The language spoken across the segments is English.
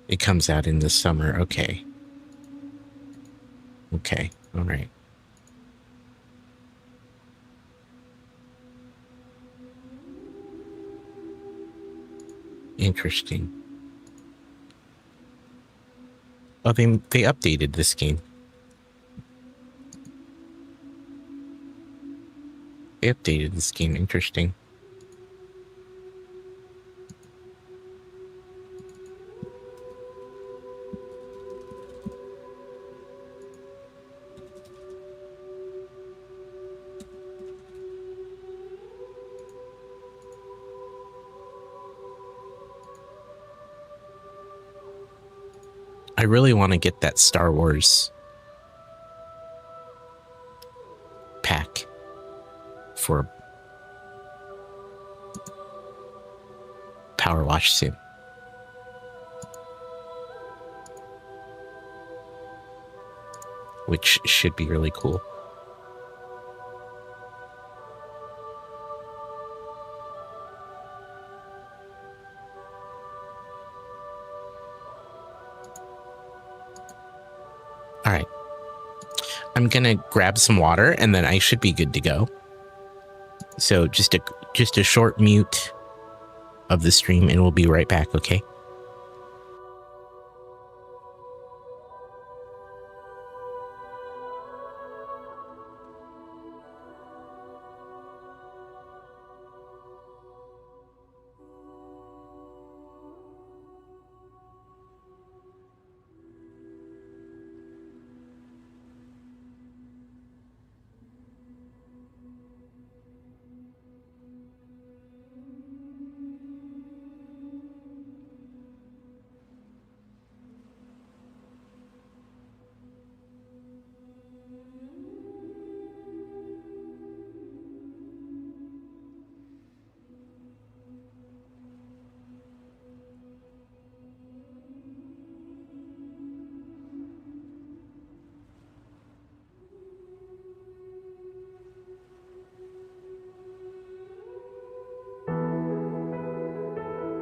It comes out in the summer. Okay. Okay. All right. Interesting. Oh, they updated this game. They updated this game. Interesting. I really want to get that Star Wars pack for Power Wash Sim. Which should be really cool. All right. I'm going to grab some water and then I should be good to go. So just a short mute of the stream and we'll be right back, okay?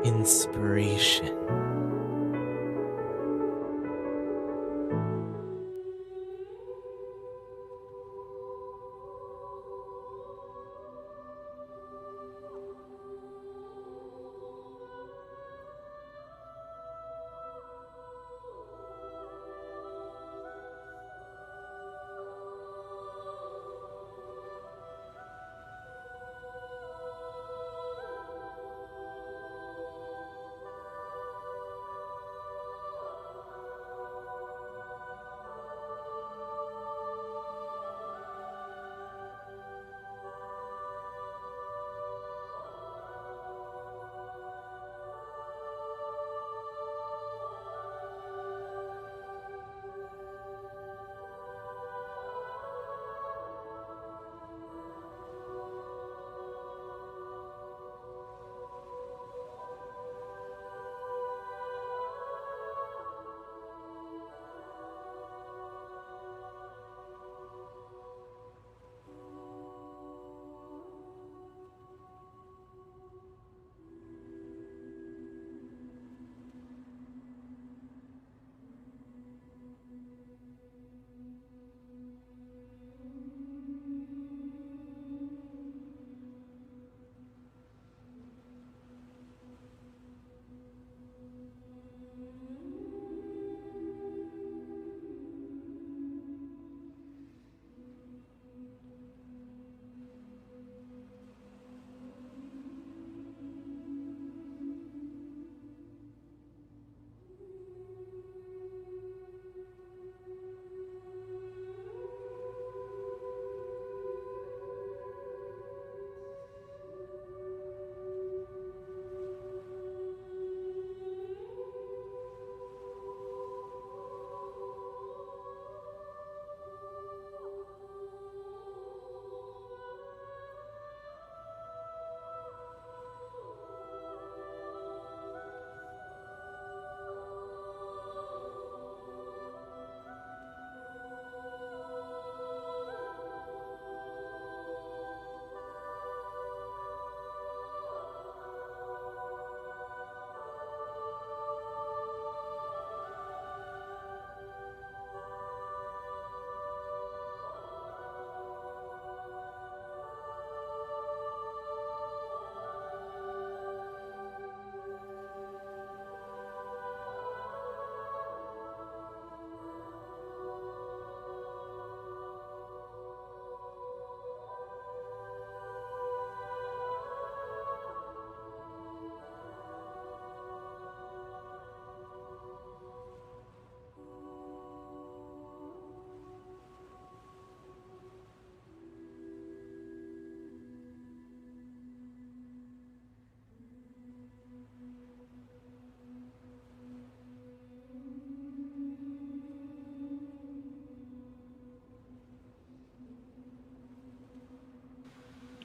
Inspiration.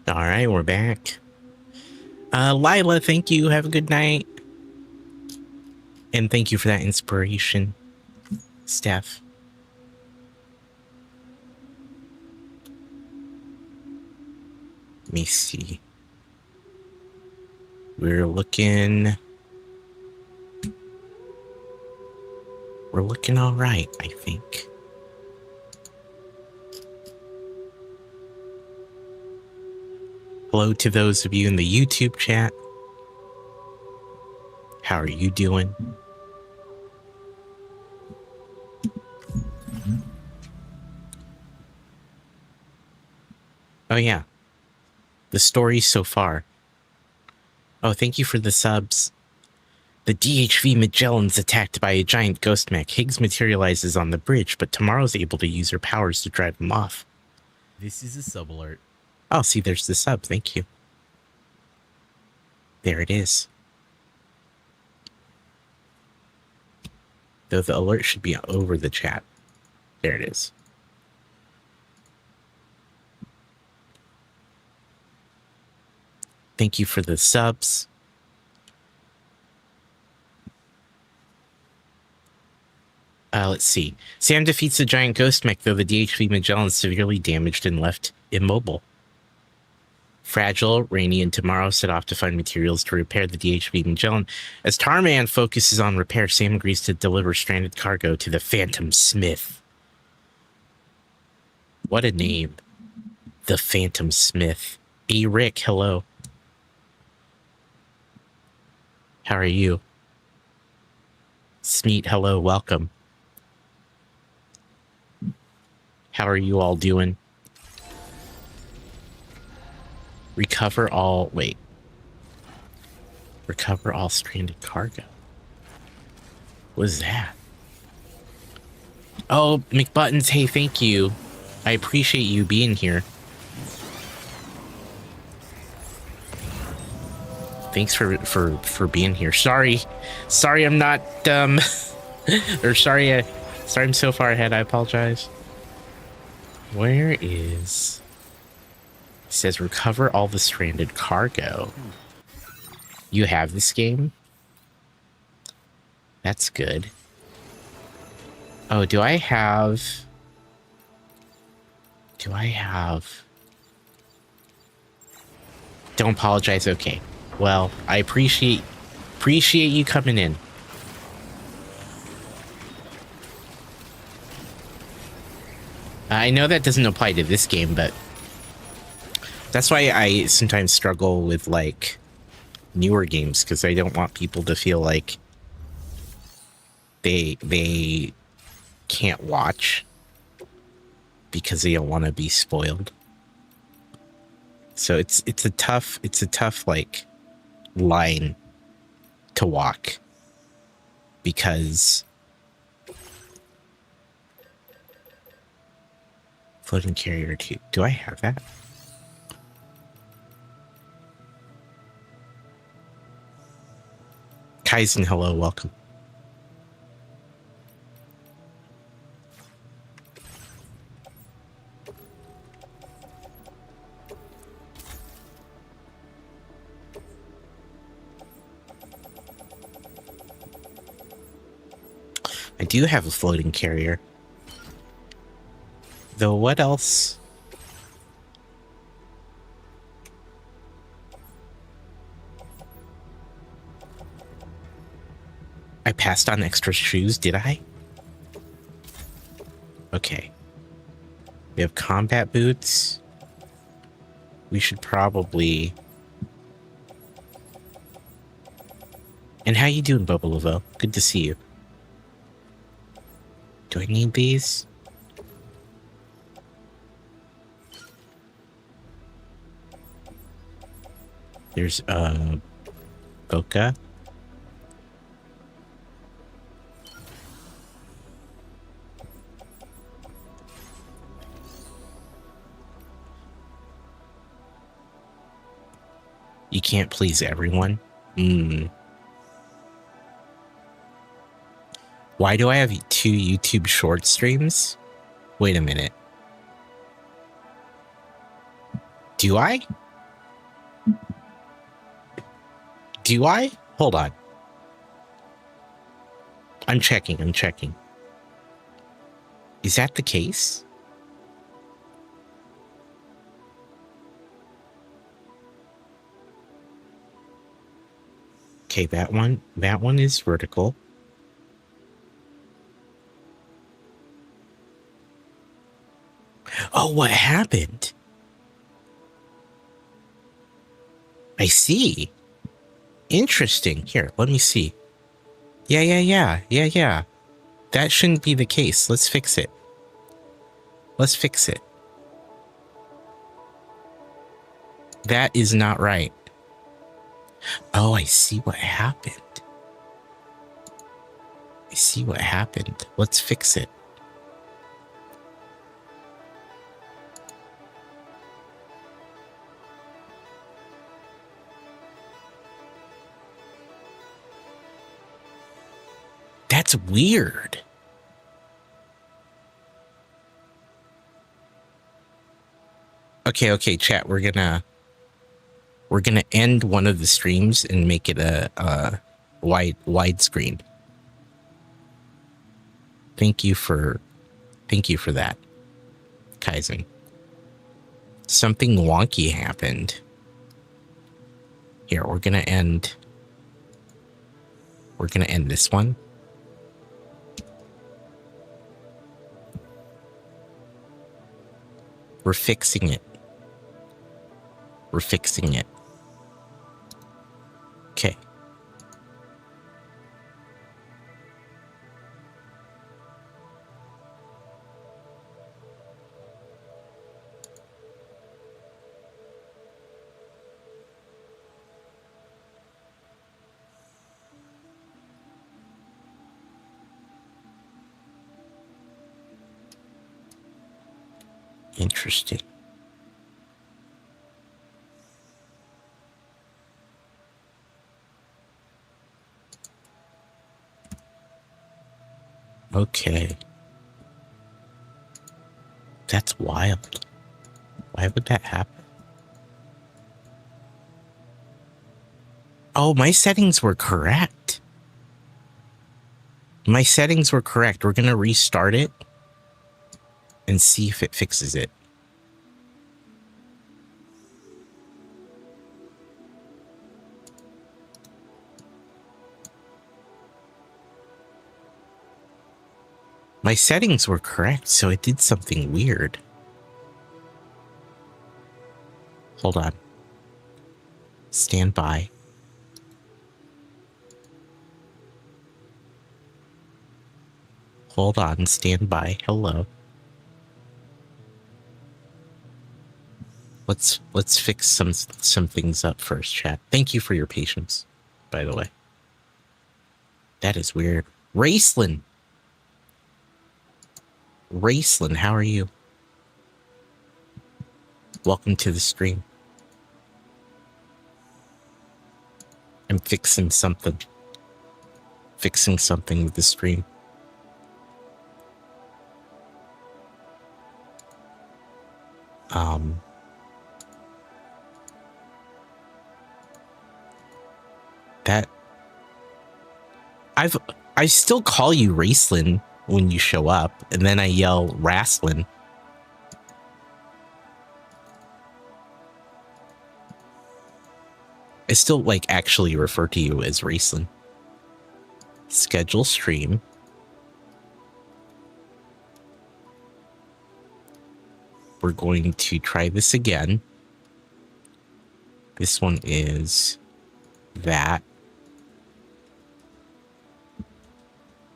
All right, we're back. Lila, thank you. Have a good night. And thank you for that inspiration, Steph. Let me see. We're looking all right, I think. Hello to those of you in the YouTube chat. How are you doing? Oh yeah, the story so far. Oh, thank you for the subs. The DHV Magellan's attacked by a giant ghost mech. Higgs materializes on the bridge, but Tomorrow's able to use her powers to drive him off. This is a sub alert. Oh, see, there's the sub. Thank you. There it is. Though the alert should be over the chat. There it is. Thank you for the subs. Let's see. Sam defeats the giant ghost mech, though the DHV Magellan is severely damaged and left immobile. Fragile, Rainy, and Tomorrow set off to find materials to repair the DHV Magellan. As Tarman focuses on repair, Sam agrees to deliver stranded cargo to the Phantom Smith. What a name. The Phantom Smith. Hey, Rick, hello. How are you? Smeet, hello, welcome. How are you all doing? Recover all stranded cargo. What is that? Oh, McButtons, hey, thank you. I appreciate you being here. Thanks for being here. Sorry I'm not or sorry I'm so far ahead. I apologize. Where is... It says recover all the stranded cargo. You have this game? That's good. Oh, do I have... Don't apologize, okay. Well, I appreciate you coming in. I know that doesn't apply to this game, but that's why I sometimes struggle with, like, newer games, because I don't want people to feel like they can't watch because they don't want to be spoiled. So it's a tough like line to walk, because floating carrier 2. Do I have that? Kaizen, hello, welcome. I do have a floating carrier. Though what else? I passed on extra shoes, did I? Okay. We have combat boots. We should probably... And how you doing, Bobo Laveau? Good to see you. Do I need these? There's, Boca. You can't please everyone? Why do I have 2 YouTube short streams? Wait a minute. Do I? Do I? Hold on. I'm checking. Is that the case? Okay, that one is vertical. Oh, what happened? I see. Interesting. Here, let me see. Yeah. That shouldn't be the case. Let's fix it. That is not right. Oh, I see what happened. Let's fix it. That's weird. Okay, chat. We're gonna end one of the streams and make it a widescreen. Thank you for that, Kaizen. Something wonky happened. Here, we're gonna end this one. We're fixing it. Okay. Interesting. Okay. That's wild. Why would that happen? Oh, my settings were correct. We're going to restart it and see if it fixes it. My settings were correct, so it did something weird. Hold on. Stand by. Hold on, stand by. Hello. Let's fix some things up first, chat. Thank you for your patience, by the way. That is weird. Raceland, how are you? Welcome to the stream. I'm fixing something with the stream. That I still call you Raceland when you show up, and then I yell Rasslin. I still actually refer to you as Raceland. Schedule stream. We're going to try this again. This one is that.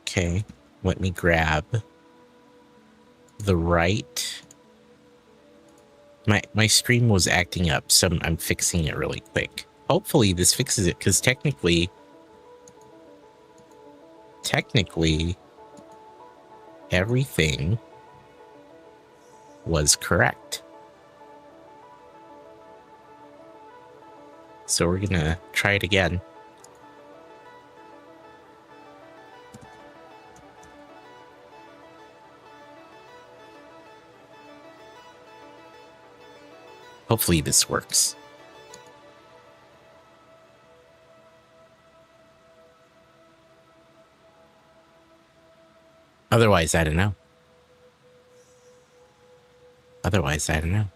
Okay, let me grab the right. My stream was acting up, so I'm fixing it really quick. Hopefully this fixes it, because technically everything was correct. So we're gonna try it again. Hopefully this works. Otherwise, I don't know. Otherwise, I don't know.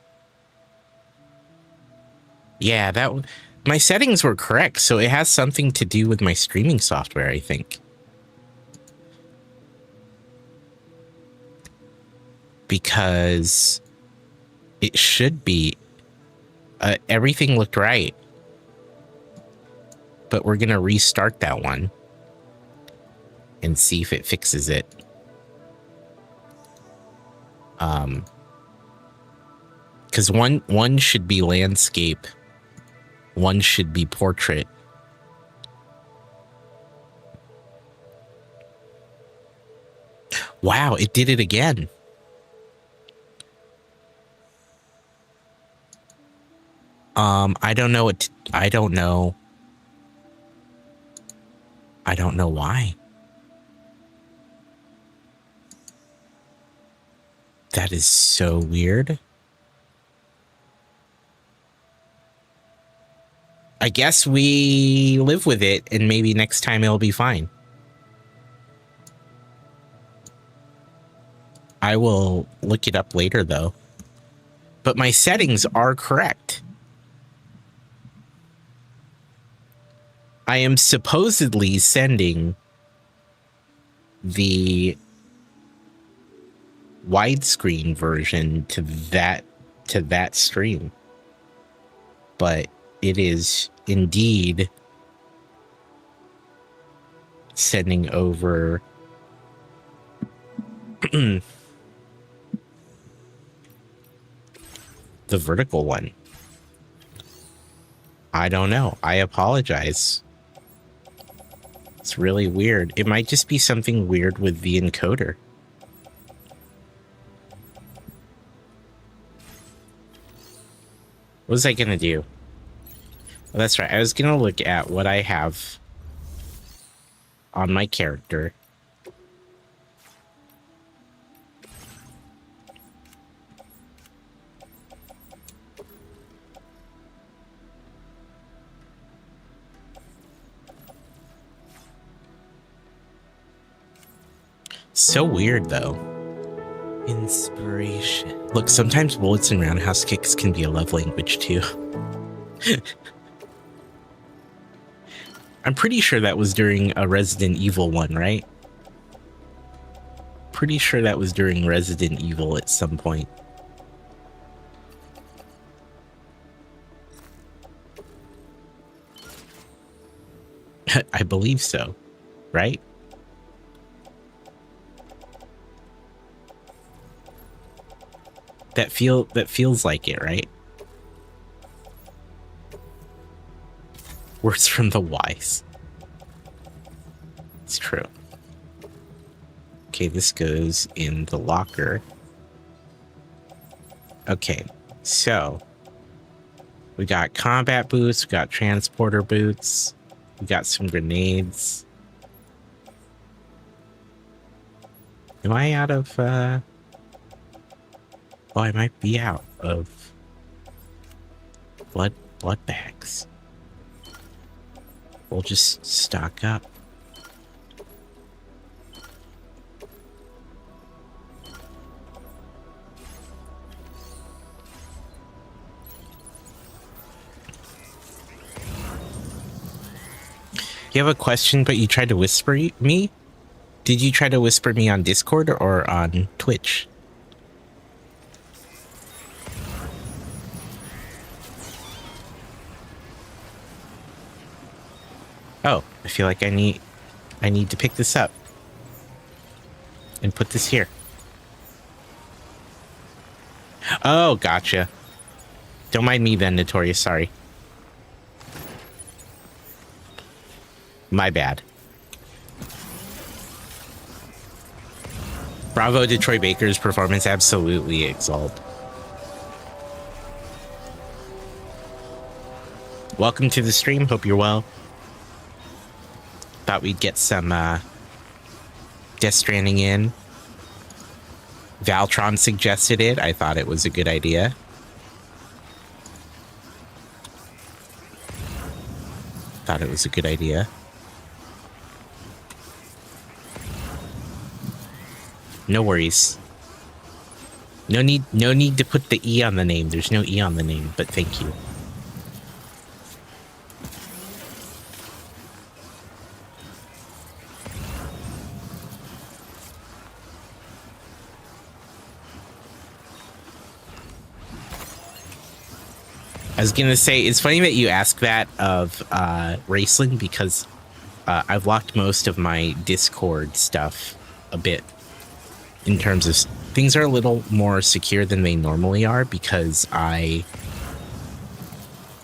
Yeah, my settings were correct, so it has something to do with my streaming software, I think. Because it should be. Everything looked right. But we're going to restart that one and see if it fixes it. Because one should be landscape, one should be portrait. Wow, it did it again. I don't know I don't know. I don't know why. That is so weird. I guess we live with it and maybe next time it'll be fine. I will look it up later though. But my settings are correct. I am supposedly sending the widescreen version to that stream. But it is indeed sending over the vertical one. I don't know. I apologize. It's really weird. It might just be something weird with the encoder. What was I going to do? Well, that's right. I was going to look at what I have on my character. So weird, though. Inspiration. Look, sometimes bullets and roundhouse kicks can be a love language, too. I'm pretty sure that was during a Resident Evil one, right? Pretty sure that was during Resident Evil at some point. I believe so, right? That feels like it, right? Words from the wise. It's true. Okay, this goes in the locker. Okay, so we got combat boots, we got transporter boots, we got some grenades. Am I out of oh, I might be out of blood bags. We'll just stock up. You have a question, but you tried to whisper me? Did you try to whisper me on Discord or on Twitch? Oh, I feel like I need to pick this up and put this here. Oh, gotcha. Don't mind me then, Notorious. Sorry. My bad. Bravo to Troy Baker's performance. Absolutely exalt. Welcome to the stream. Hope you're well. Thought we'd get some Death Stranding in. Valtron suggested it. I thought it was a good idea. Thought it was a good idea. No worries. No need to put the E on the name. There's no E on the name, but thank you. I was gonna say, it's funny that you ask that of Raceland, because I've locked most of my Discord stuff a bit in terms of things are a little more secure than they normally are, because I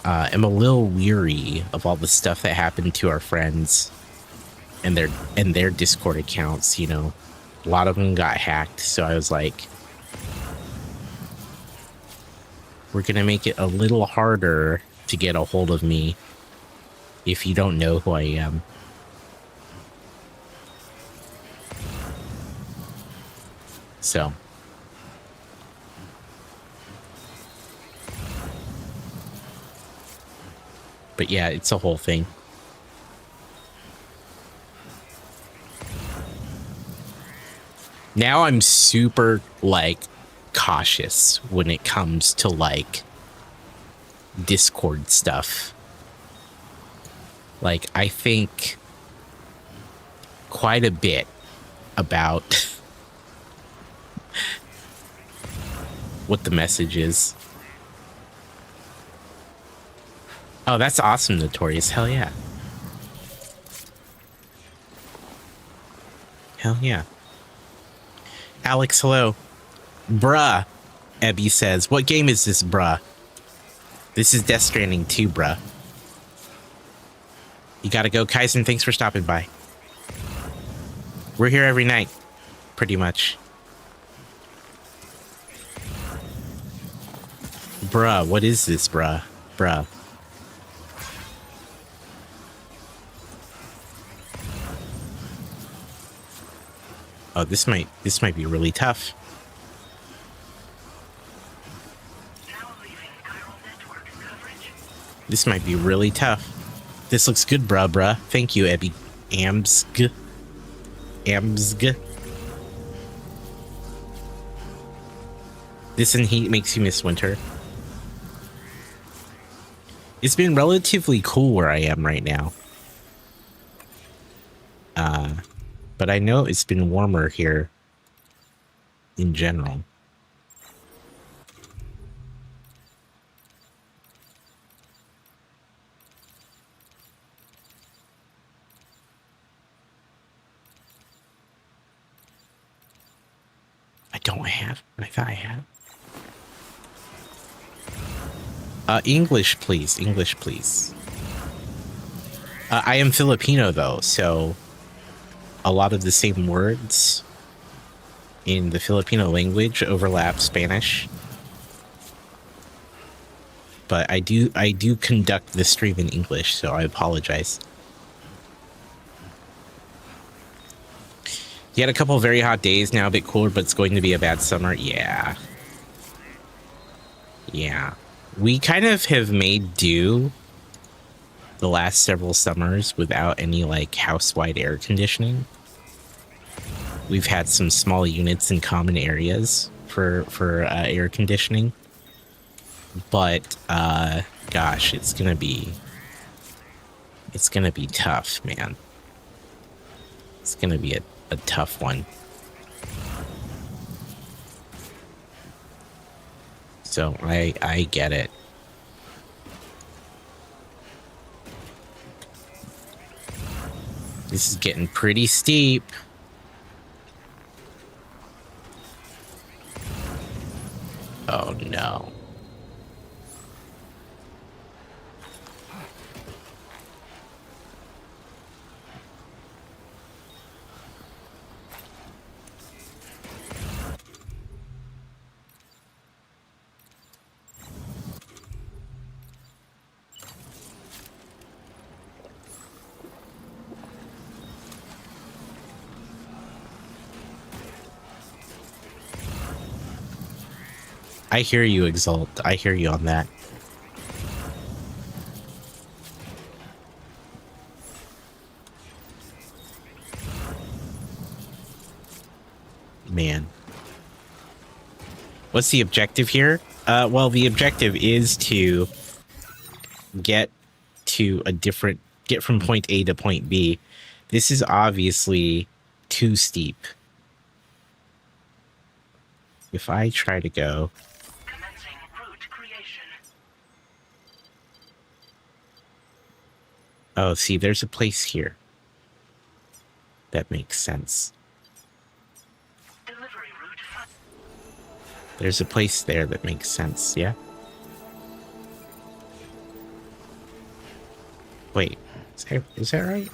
am a little weary of all the stuff that happened to our friends and their Discord accounts. You know, a lot of them got hacked, so I was like, we're gonna make it a little harder to get a hold of me if you don't know who I am. So, but yeah, it's a whole thing. Now I'm super, like, cautious when it comes to, like, Discord stuff. Like, I think quite a bit about what the message is. Oh, that's awesome, Notorious. Hell yeah. Hell yeah. Alex, hello. Bruh, Ebby says. What game is this, bruh? This is Death Stranding 2, bruh. You gotta go. Kaizen, thanks for stopping by. We're here every night, pretty much. Bruh, what is this, bruh? Bruh. Oh, this might be really tough. This might be really tough. This looks good, bruh. Thank you, Ebby. Amsg. This and heat makes you miss winter. It's been relatively cool where I am right now. But I know it's been warmer here in general. I don't have. I thought I had. English, please. English, please. I am Filipino, though, so a lot of the same words in the Filipino language overlap Spanish. But I do conduct the stream in English, so I apologize. You had a couple very hot days, now a bit cooler, but it's going to be a bad summer. Yeah. Yeah. We kind of have made do the last several summers without any, like, house-wide air conditioning. We've had some small units in common areas for air conditioning. But, gosh, it's gonna be tough, man. It's gonna be a tough one. So I get it. This is getting pretty steep. Oh no. I hear you, Exalt. I hear you on that. Man. What's the objective here? Well, the objective is to get from point A to point B. This is obviously too steep. If I try to go... Commencing route creation. Oh, see, there's a place here. That makes sense. Delivery route. There's a place there that makes sense, yeah? Wait, is that right?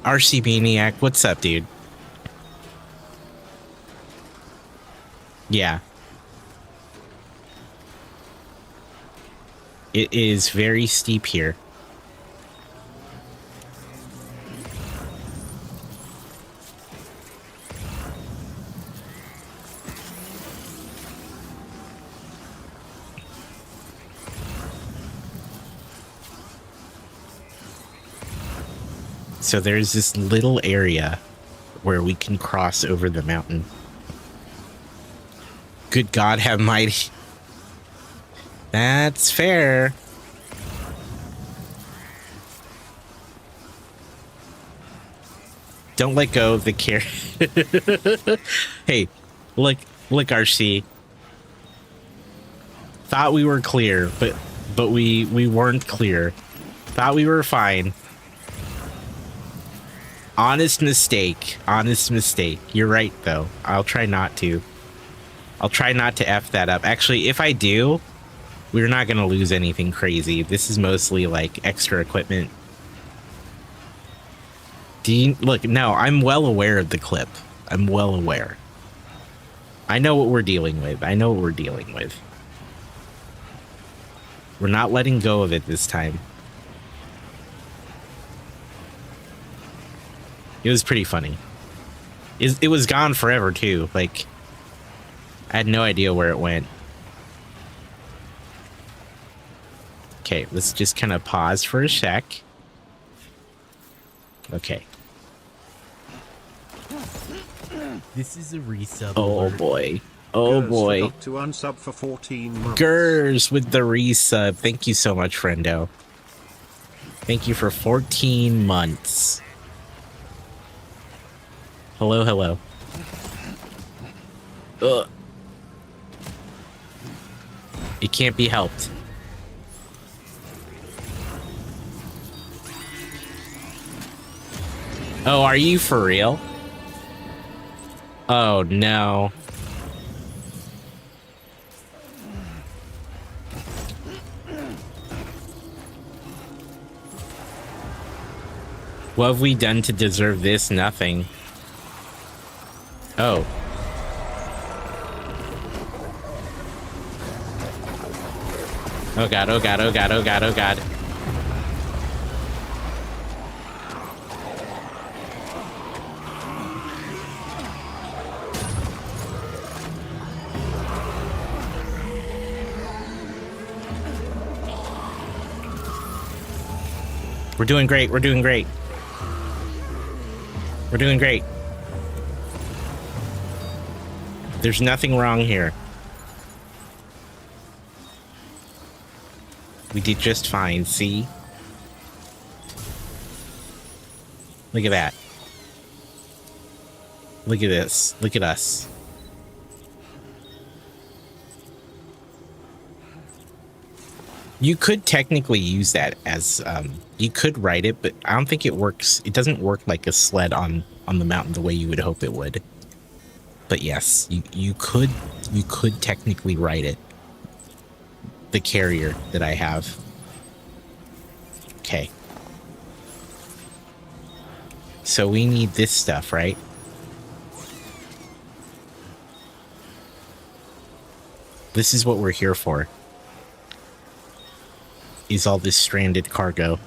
RC Maniac, what's up, dude? Yeah. It is very steep here. So there's this little area where we can cross over the mountain. Good God have mighty. That's fair. Don't let go of the care. Hey, look, RC. Thought we were clear, but we weren't clear. Thought we were fine. Honest mistake. You're right, though. I'll try not to. I'll try not to F that up. Actually, if I do, we're not going to lose anything crazy. This is mostly, like, extra equipment. Look, no, I'm well aware of the clip. I'm well aware. I know what we're dealing with. We're not letting go of it this time. It was pretty funny. It was gone forever, too. Like, I had no idea where it went. Okay, let's just kind of pause for a sec. Okay. This is a resub. Oh alert. boy. Oh boy. Forgot to unsub for 14 months. Gers with the resub. Thank you so much, friendo. Thank you for 14 months. Hello, hello. Ugh. It can't be helped. Oh, are you for real? Oh, no. What have we done to deserve this? Nothing. Oh. Oh god, oh god, oh god, oh god, oh god. We're doing great, we're doing great. We're doing great. There's nothing wrong here. We did just fine, see? Look at that. Look at this. Look at us. You could technically use that as, you could ride it, but I don't think it works. It doesn't work like a sled on the mountain the way you would hope it would. But yes, you could technically ride it. The carrier that I have. Okay. So we need this stuff, right? This is what we're here for. Is all this stranded cargo.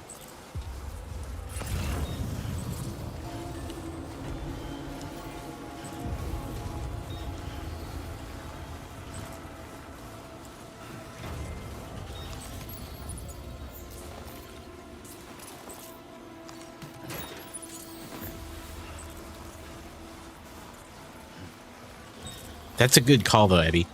That's a good call, though, Eddie.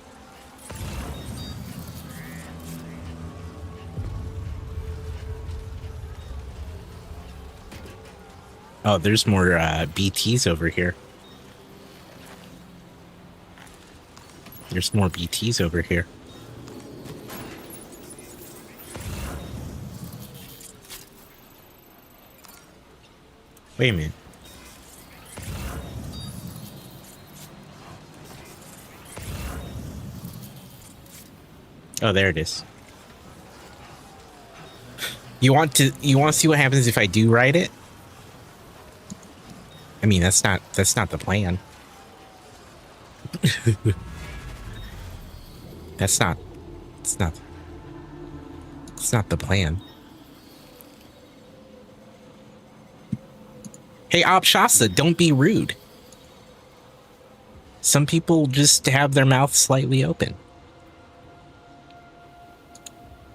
Oh, there's more BTs over here. There's more BTs over here. Wait a minute. Oh, there it is. You want to see what happens if I do ride it? I mean, that's not the plan. It's not the plan. Hey, Opshasa, don't be rude. Some people just have their mouth slightly open.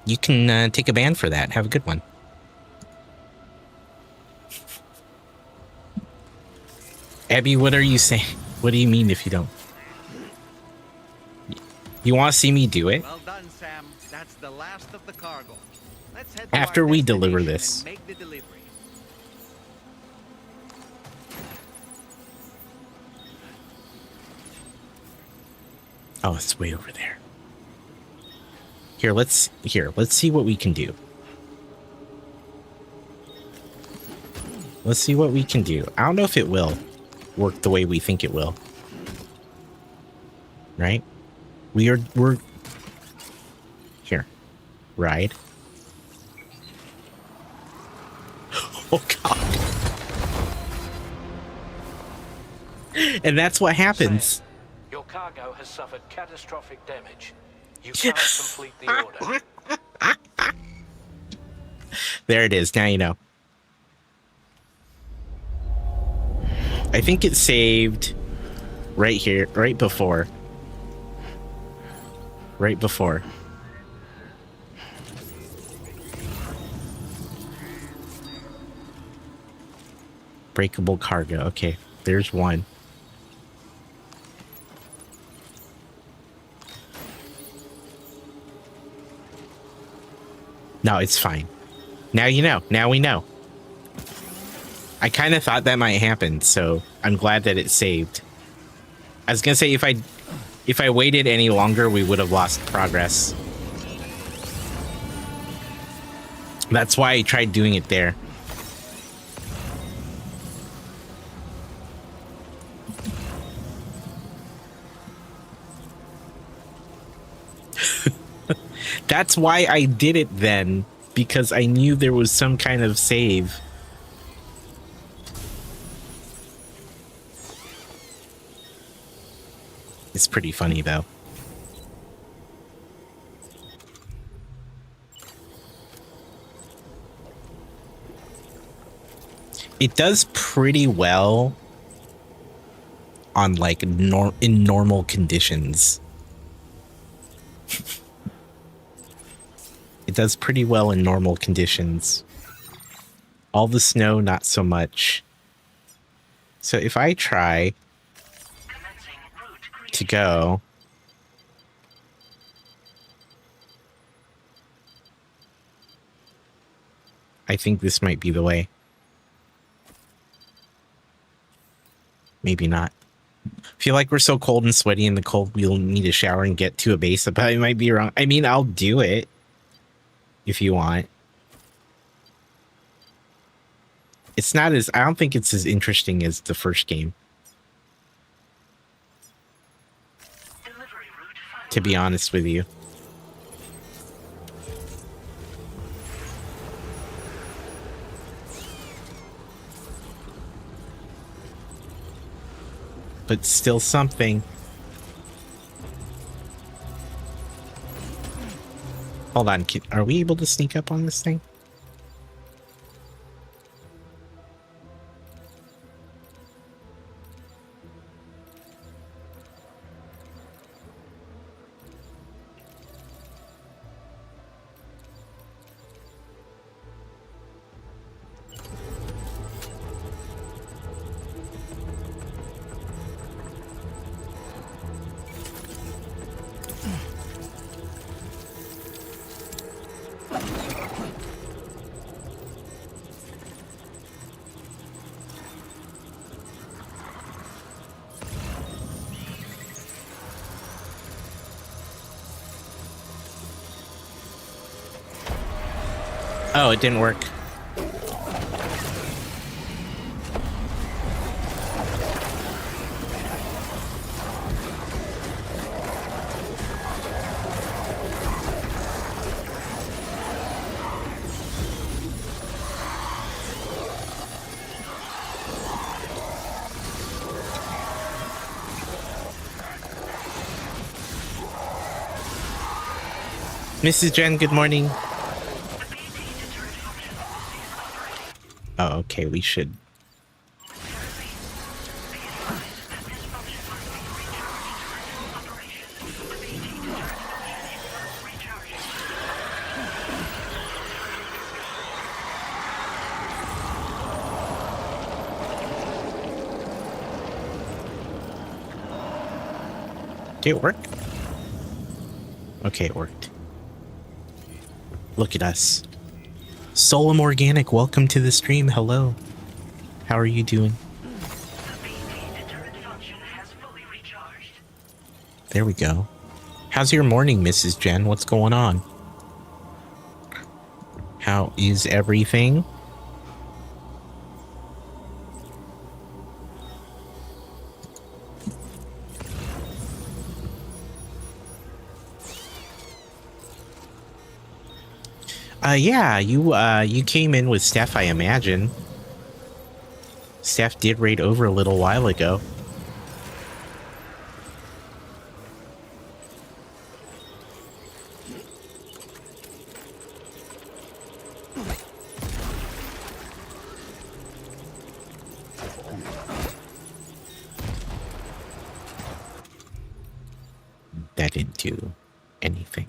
You can take a ban for that. Have a good one. Abby, what are you saying? What do you mean if you don't? You want to see me do it? Well done, Sam. That's the last of the cargo. Let's head After to our we deliver destination this. and make the delivery. Oh, it's way over there. Here, let's see what we can do. Let's see what we can do. I don't know if it will work the way we think it will. Right? We're here. Ride. Oh god. And that's what happens. Your cargo has suffered catastrophic damage. You can't complete the order. There it is. Now you know. I think it saved right here, right before. Right before. Breakable cargo. Okay, there's one. No, it's fine. Now you know. Now we know. I kind of thought that might happen, so I'm glad that it saved. I was gonna say if I waited any longer, we would have lost progress. That's why I tried doing it there. That's why I did it then, because I knew there was some kind of save. It's pretty funny, though. It does pretty well on, like, in normal conditions. It does pretty well in normal conditions. All the snow, not so much. So if I try to go I think this might be the way. Maybe not. Feel like we're so cold and sweaty in the cold we'll need a shower and get to a base, but I might be wrong. I mean, I'll do it if you want. It's not as, I don't think it's as interesting as the first game, to be honest with you. But still something. Hold on, are we able to sneak up on this thing? Oh, it didn't work. Mrs. Jen, good morning. Oh, okay, we should. Did it work? Okay, it worked. Look at us. Solum Organic, welcome to the stream. Hello. How are you doing? There we go. How's your morning, Mrs. Jen? What's going on? How is everything? Yeah, you came in with Steph, I imagine. Steph did raid over a little while ago. That didn't do anything.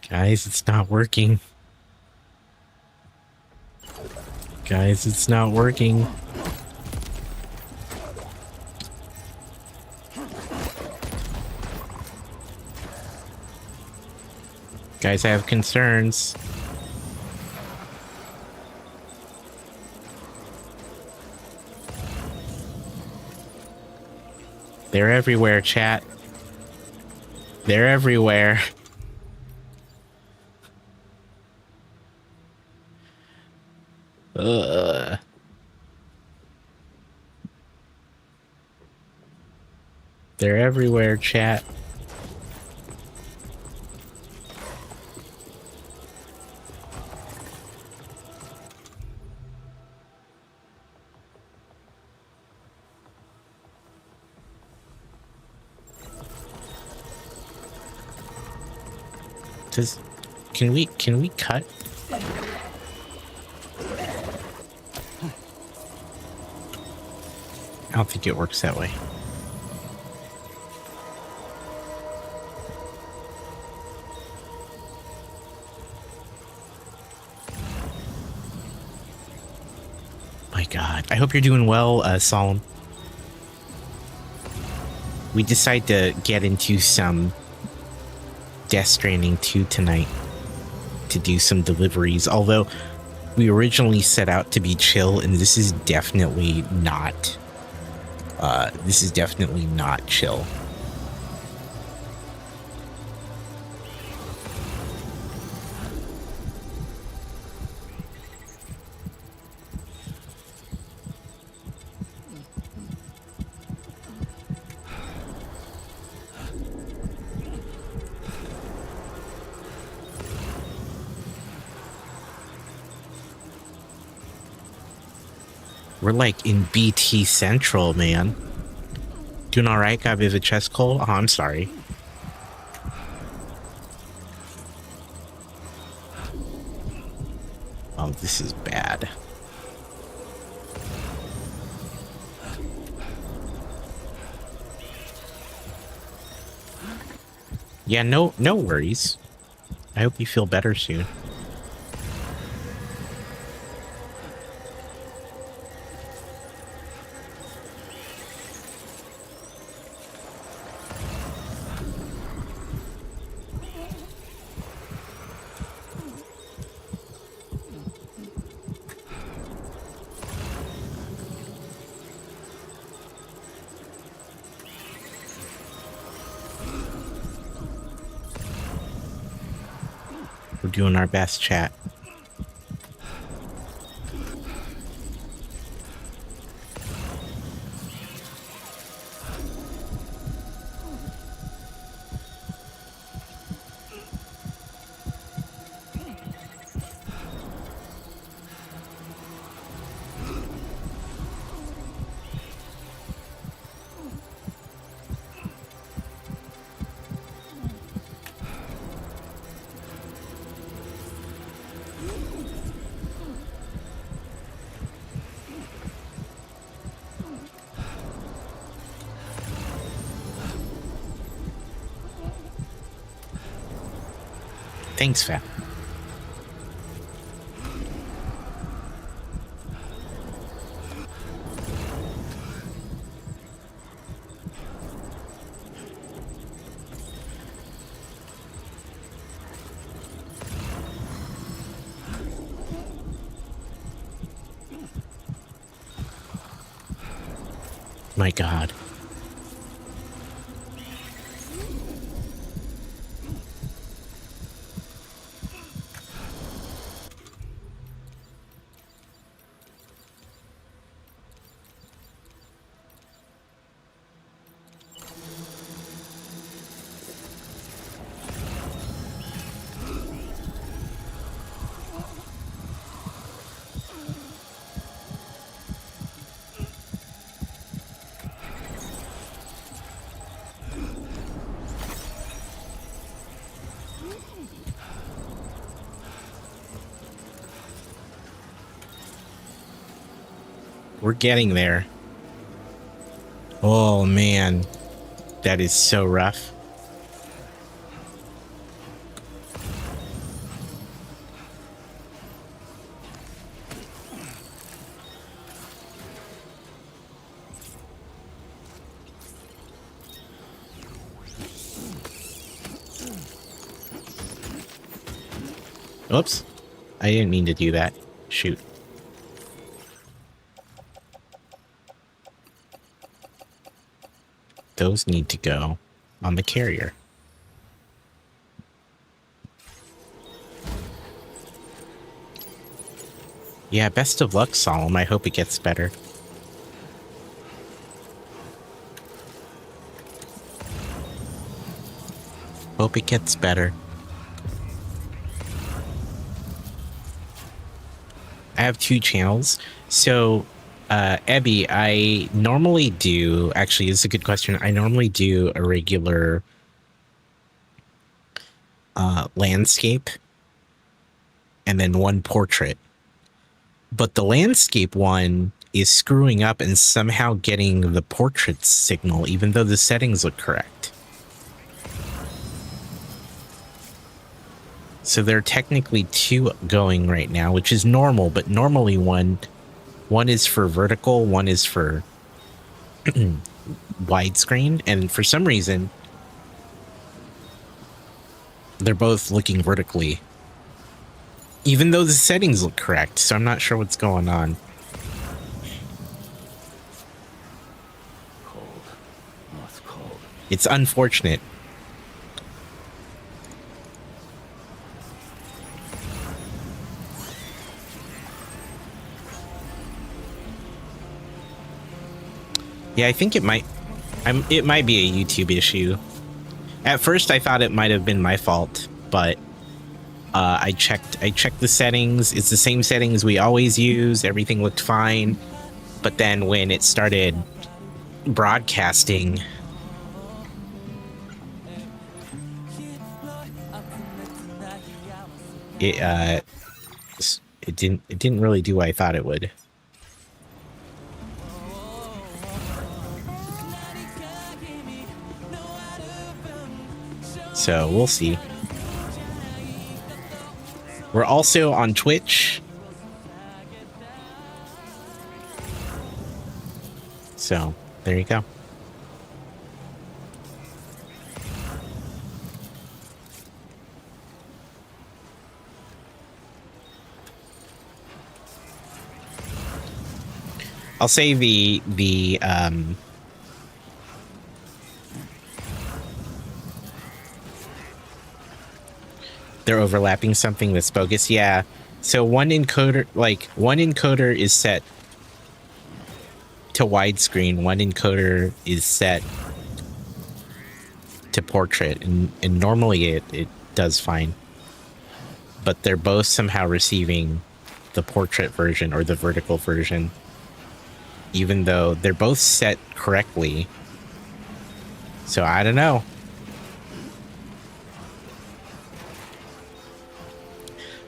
Guys, it's not working. Guys, it's not working. Guys, I have concerns. They're everywhere, chat. They're everywhere. They're everywhere, chat. Can we cut? I don't think it works that way. My God, I hope you're doing well, Solemn. We decide to get into some Death Stranding 2 tonight to do some deliveries, although we originally set out to be chill, and this is definitely not chill. We're like in BT Central, man. Doing all right? Got a bit of a chest cold? Oh, I'm sorry. Oh, this is bad. Yeah, no worries. I hope you feel better soon. We're doing our best, chat. Thanks, Fat. My God. We're getting there. Oh, man. That is so rough. Oops. I didn't mean to do that. Shoot. Those need to go on the carrier. Yeah, best of luck, Solemn. I hope it gets better. Hope it gets better. I have 2 channels. So, Ebby, I normally do, actually, it's a good question. I normally do a regular landscape and then one portrait. But the landscape one is screwing up and somehow getting the portrait signal, even though the settings look correct. So there are technically 2 going right now, which is normal, but normally one is for vertical, one is for widescreen, and for some reason they're both looking vertically, even though the settings look correct. So I'm not sure what's going on. Cold. Oh, it's cold. It's unfortunate. Yeah, I think it might be a YouTube issue. At first I thought it might have been my fault, but I checked the settings. It's the same settings we always use. Everything looked fine. But then when it started broadcasting, it didn't really do what I thought it would. So we'll see. We're also on Twitch. So there you go. I'll say the They're overlapping something that's bogus. Yeah. So one encoder is set to widescreen. One encoder is set to portrait, and normally it does fine. But they're both somehow receiving the portrait version or the vertical version, even though they're both set correctly. So I don't know.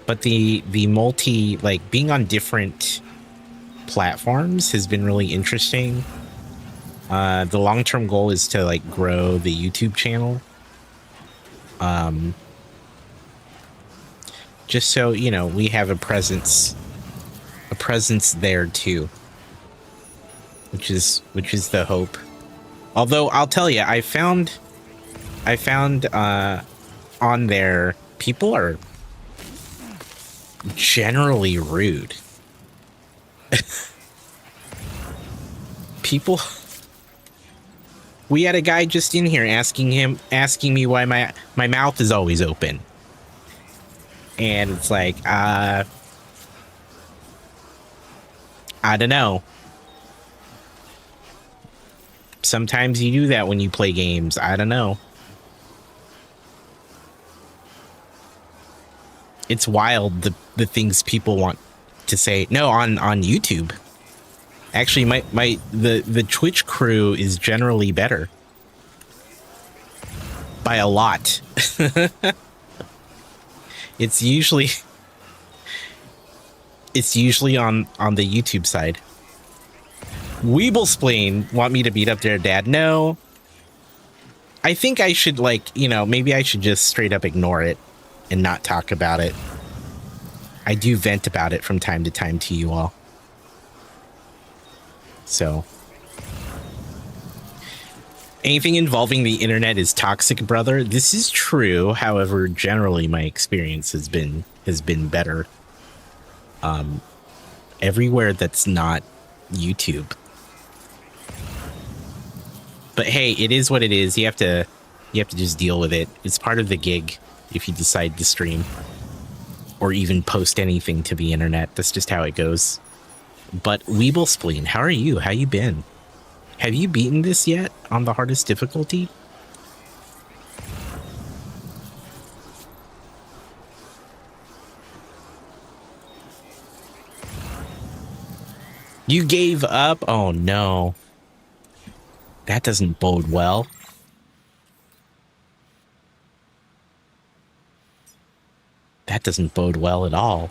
But the multi, like, being on different platforms has been really interesting. The long-term goal is to, like, grow the YouTube channel. Just so, you know, we have a presence there too. Which is the hope. Although I'll tell you, I found on there, people are generally rude. People, we had a guy just in here asking me why my mouth is always open. And it's like, I don't know. Sometimes you do that when you play games. I don't know. It's wild, the things people want to say. No, on YouTube. Actually, the Twitch crew is generally better. By a lot. It's usually on the YouTube side. Weeblesplain want me to beat up their dad. No. I think I should, like, you know, maybe I should just straight up ignore it and not talk about it. I do vent about it from time to time to you all. So, anything involving the internet is toxic, brother. This is true. However, generally my experience has been better. Everywhere that's not YouTube. But hey, it is what it is. You have to just deal with it. It's part of the gig if you decide to stream or even post anything to the internet. That's just how it goes. But Weeblespleen, how are you? How you been? Have you beaten this yet on the hardest difficulty? You gave up? Oh no. That doesn't bode well. That doesn't bode well at all.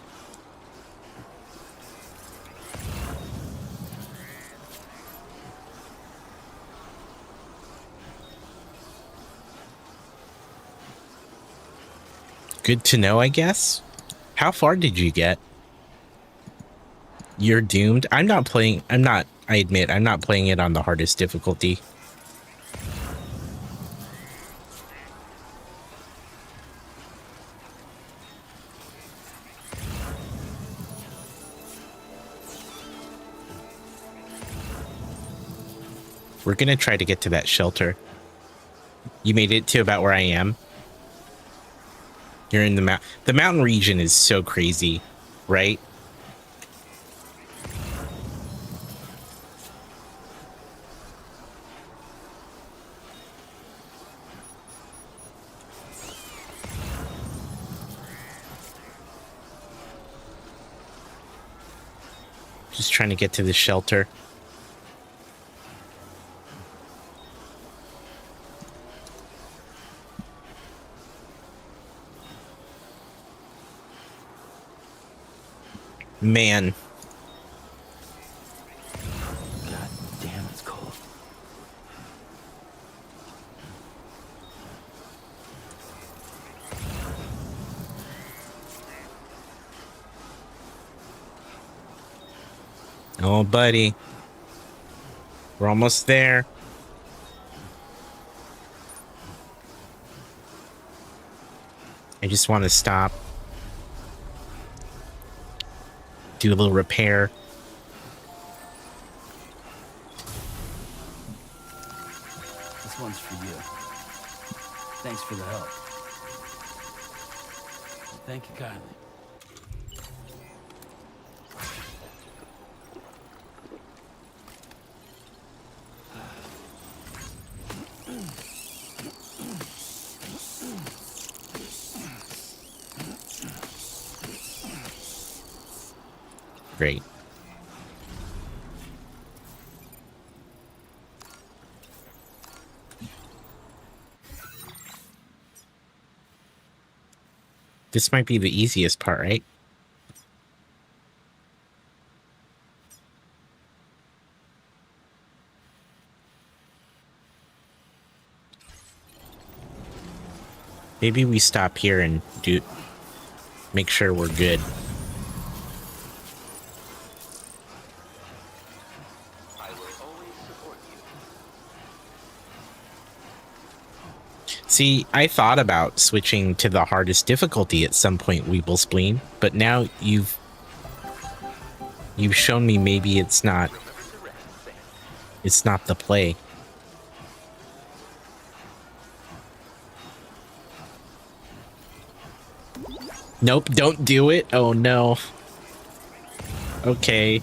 Good to know, I guess. How far did you get? You're doomed. I admit, I'm not playing it on the hardest difficulty. We're gonna try to get to that shelter. You made it to about where I am. You're in the mountain region is so crazy, right? Just trying to get to the shelter. Man. God damn, it's cold. Oh, buddy. We're almost there. I just want to stop. Do a little repair. This one's for you. Thanks for the help. Thank you kindly. Great. This might be the easiest part, right? Maybe we stop here and make sure we're good. I will always support you. See, I thought about switching to the hardest difficulty at some point, Weeble Spleen, but now you've shown me maybe it's not the play. Nope, don't do it. Oh no. Okay.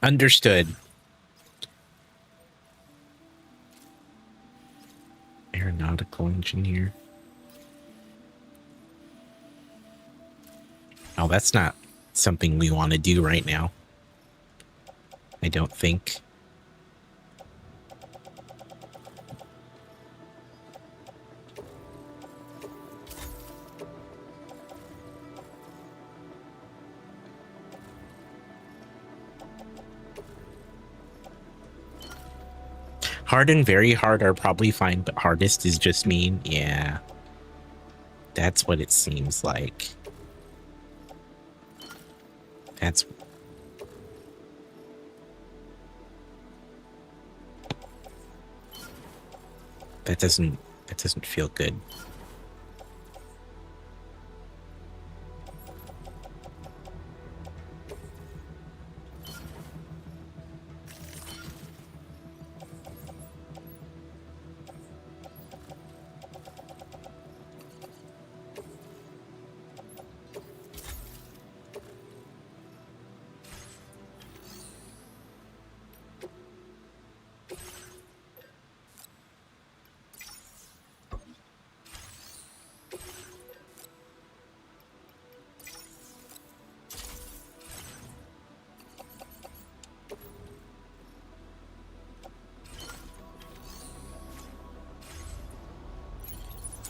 Understood. Aeronautical engineer. Oh, that's not something we want to do right now. I don't think. Hard and very hard are probably fine, but hardest is just mean. Yeah. That's what it seems like. That doesn't feel good.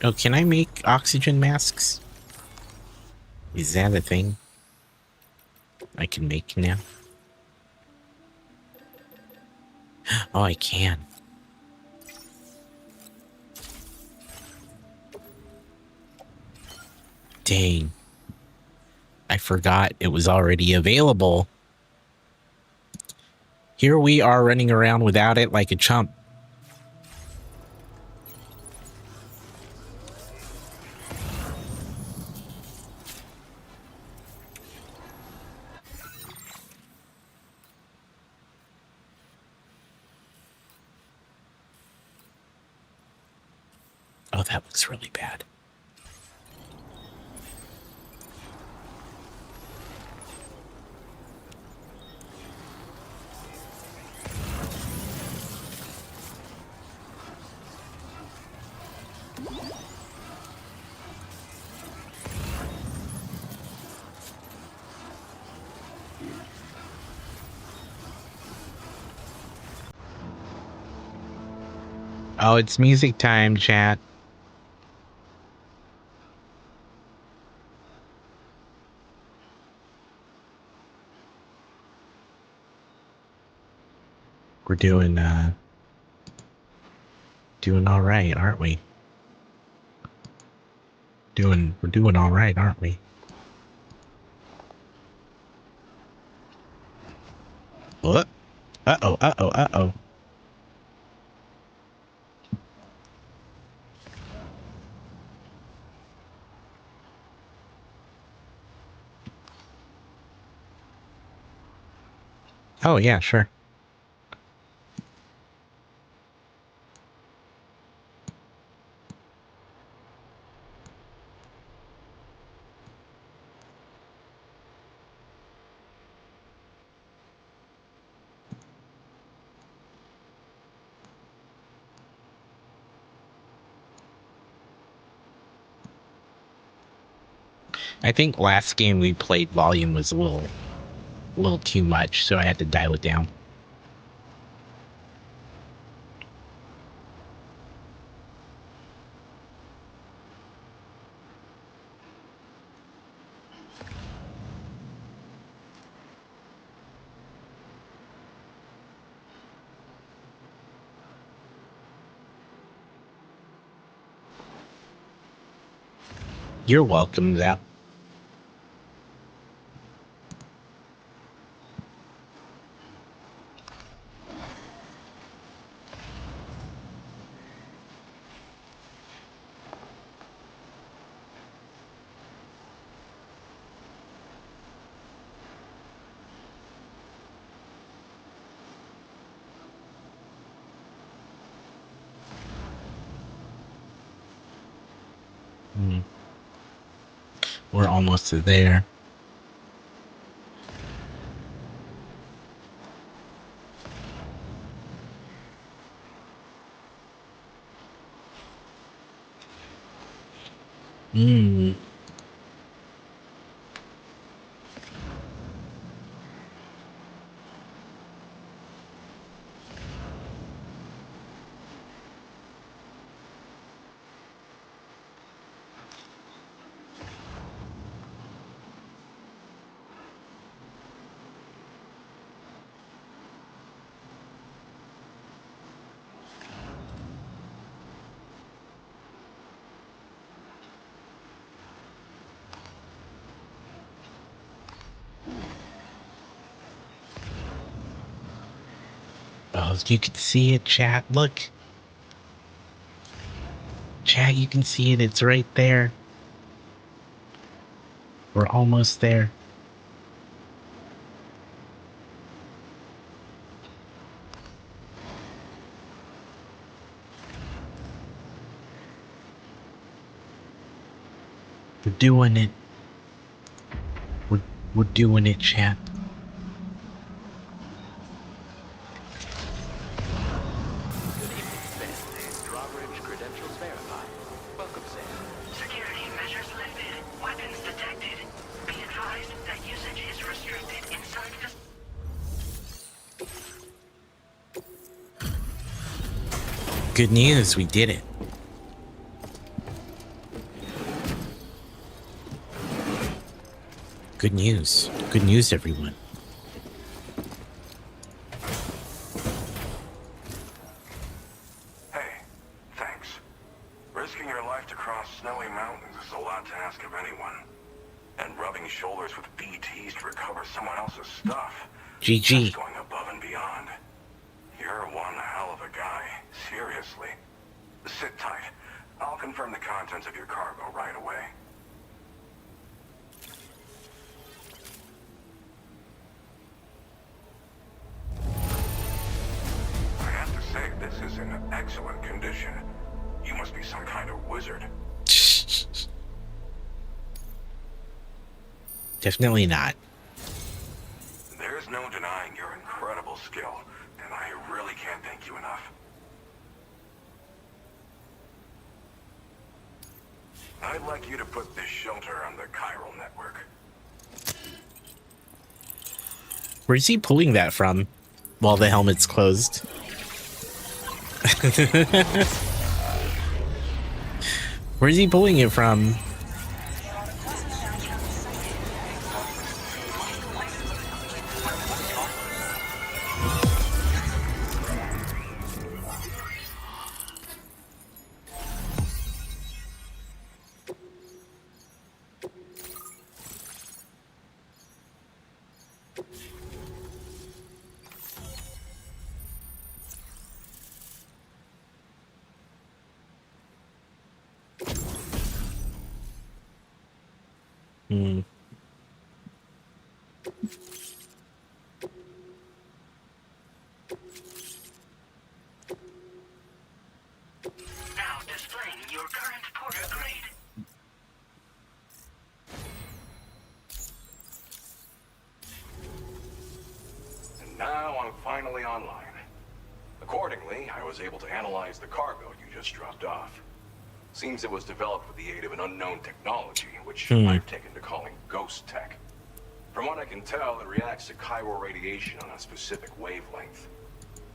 Oh, can I make oxygen masks? Is that a thing I can make now? Oh, I can. Dang. I forgot it was already available. Here we are running around without it like a chump. Oh, that looks really bad. Oh, it's music time, chat. We're doing all right, aren't we? We're doing all right, aren't we? What? Uh-oh, uh-oh, uh-oh. Oh, yeah, sure. I think last game we played volume was a little too much, so I had to dial it down. You're welcome, Zap. We're almost there. Mm. Oh, you can see it, chat. Look. Chat, you can see it. It's right there. We're almost there. We're doing it. We're doing it, chat. Good evening, Sam. Drawbridge credentials verified. Welcome, Sam. Security measures lifted. Weapons detected. Be advised that usage is restricted inside the... Good news, we did it. Good news. Good news, everyone. Hey, thanks. Risking your life to cross snowy mountains is a lot to ask of anyone. And rubbing shoulders with BTs to recover someone else's stuff. GG. That's going above and beyond. You're one hell of a guy. Seriously. Sit tight. I'll confirm the contents of your cargo right away. I have to say, this is in excellent condition. You must be some kind of wizard. Definitely not. There's no denying your incredible skill, and I really can't thank you enough. I'd like you to put this shelter on the chiral network. Where's he pulling that from? While the helmet's closed. Where's he pulling it from? fully online. Accordingly, I was able to analyze the cargo you just dropped off. Seems it was developed with the aid of an unknown technology, which I've taken to calling ghost tech. From what I can tell, it reacts to chiral radiation on a specific wavelength.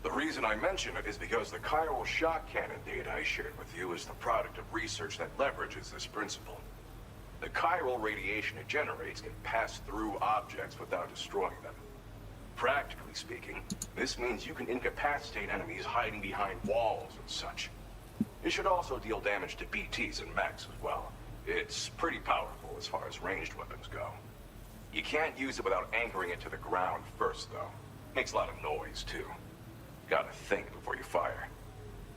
The reason I mention it is because the chiral shock cannon data I shared with you is the product of research that leverages this principle. The chiral radiation it generates can pass through objects without destroying them. Practically speaking, this means you can incapacitate enemies hiding behind walls and such. It should also deal damage to BTs and mechs as well. It's pretty powerful as far as ranged weapons go. You can't use it without anchoring it to the ground first, though. Makes a lot of noise, too. Gotta think before you fire.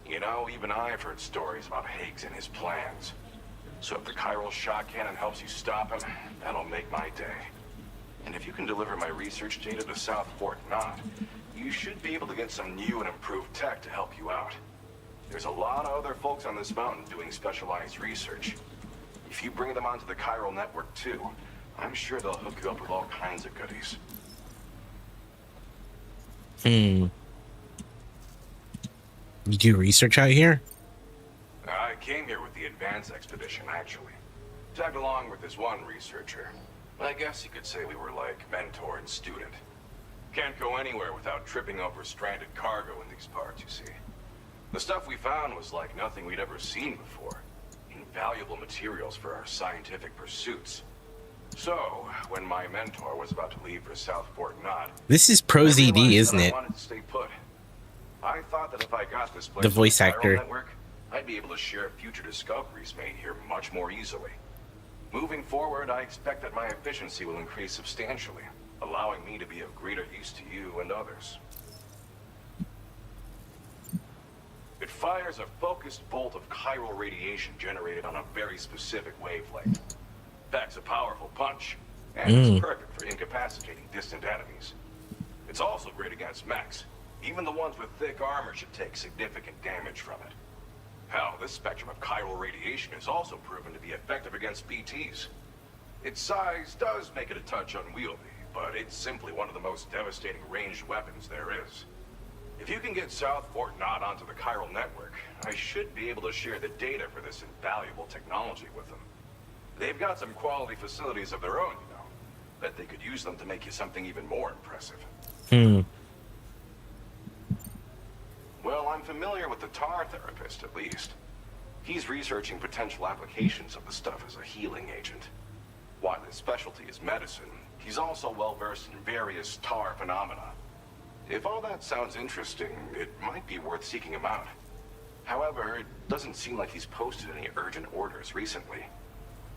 You know, even I've heard stories about Higgs and his plans. So if the chiral shock cannon helps you stop him, that'll make my day. And if you can deliver my research data to South Fort Knot, you should be able to get some new and improved tech to help you out. There's a lot of other folks on this mountain doing specialized research. If you bring them onto the chiral network too, I'm sure they'll hook you up with all kinds of goodies. You do research out here? I came here with the advance expedition, actually. Tagged along with this one researcher. I guess you could say we were like mentor and student. Can't go anywhere without tripping over stranded cargo in these parts, you see. The stuff we found was like nothing we'd ever seen before. Invaluable materials for our scientific pursuits. So, when my mentor was about to leave for South Fort Knot... This is Pro ZD, isn't it? I wanted to stay put. I thought that if I got this place The voice on the actor. chiral network, I'd be able to share future discoveries made here much more easily. Moving forward, I expect that my efficiency will increase substantially, allowing me to be of greater use to you and others. It fires a focused bolt of chiral radiation generated on a very specific wavelength. Packs a powerful punch, and it's perfect for incapacitating distant enemies. It's also great against mechs. Even the ones with thick armor should take significant damage from it. Hell, this spectrum of chiral radiation is also proven to be effective against BTs. Its size does make it a touch unwieldy, but it's simply one of the most devastating ranged weapons there is. If you can get South Fort Knot onto the chiral network, I should be able to share the data for this invaluable technology with them. They've got some quality facilities of their own, you know. Bet they could use them to make you something even more impressive. Well, I'm familiar with the tar therapist, at least. He's researching potential applications of the stuff as a healing agent. While his specialty is medicine, he's also well-versed in various tar phenomena. If all that sounds interesting, it might be worth seeking him out. However, it doesn't seem like he's posted any urgent orders recently.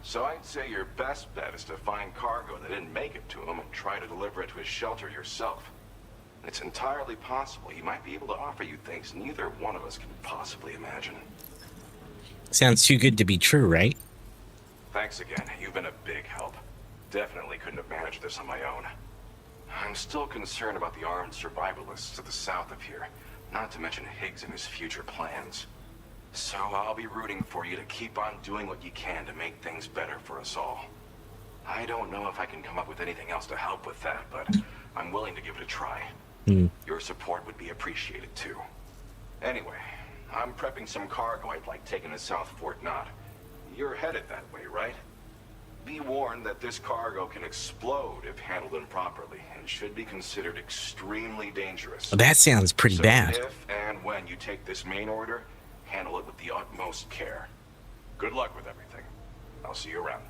So I'd say your best bet is to find cargo that didn't make it to him and try to deliver it to his shelter yourself. It's entirely possible he might be able to offer you things neither one of us can possibly imagine. Sounds too good to be true, right? Thanks again. You've been a big help. Definitely couldn't have managed this on my own. I'm still concerned about the armed survivalists to the south of here, not to mention Higgs and his future plans. So I'll be rooting for you to keep on doing what you can to make things better for us all. I don't know if I can come up with anything else to help with that, but I'm willing to give it a try. Your support would be appreciated too. Anyway, I'm prepping some cargo I'd like taken to South Fort Knot. You're headed that way, right? Be warned that this cargo can explode if handled improperly and should be considered extremely dangerous. Well, that sounds pretty So bad. if and when you take this main order, handle it with the utmost care. Good luck with everything. I'll see you around.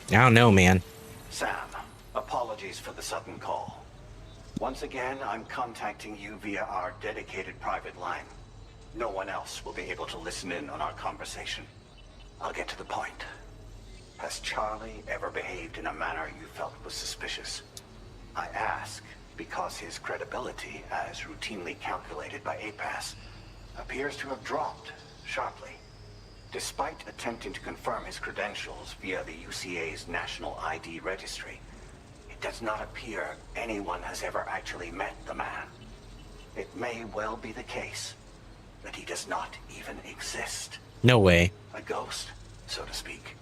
I don't know, man. Sam, apologies for the sudden call. Once again, I'm contacting you via our dedicated private line. No one else will be able to listen in on our conversation. I'll get to the point. Has Charlie ever behaved in a manner you felt was suspicious? I ask because his credibility, as routinely calculated by APAS, appears to have dropped sharply. Despite attempting to confirm his credentials via the UCA's National ID Registry, it does not appear anyone has ever actually met the man. It may well be the case that he does not even exist. No way. A ghost, so to speak.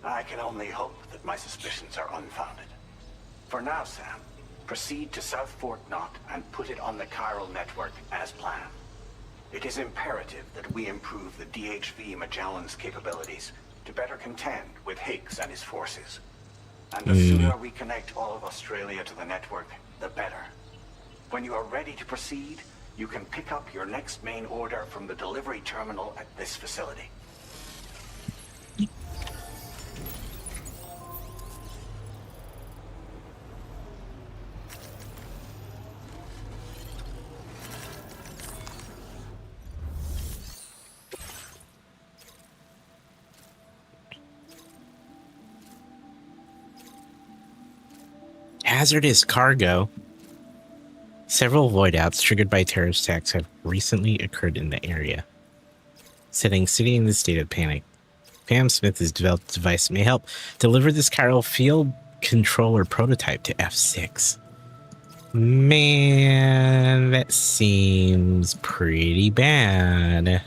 I can only hope that my suspicions are unfounded. For now, Sam, Proceed to South Fort Knot and put it on the chiral network as planned. It is imperative that we improve the DHV Magellan's capabilities to better contend with Higgs and his forces. And the sooner we connect all of Australia to the network, the better. When you are ready to proceed, you can pick up your next main order from the delivery terminal at this facility. Hazardous cargo. Several voidouts triggered by terrorist attacks have recently occurred in the area, setting city in the state of panic. Pam Smith has developed a device that may help deliver this chiral field controller prototype to F6. Man, that seems pretty bad.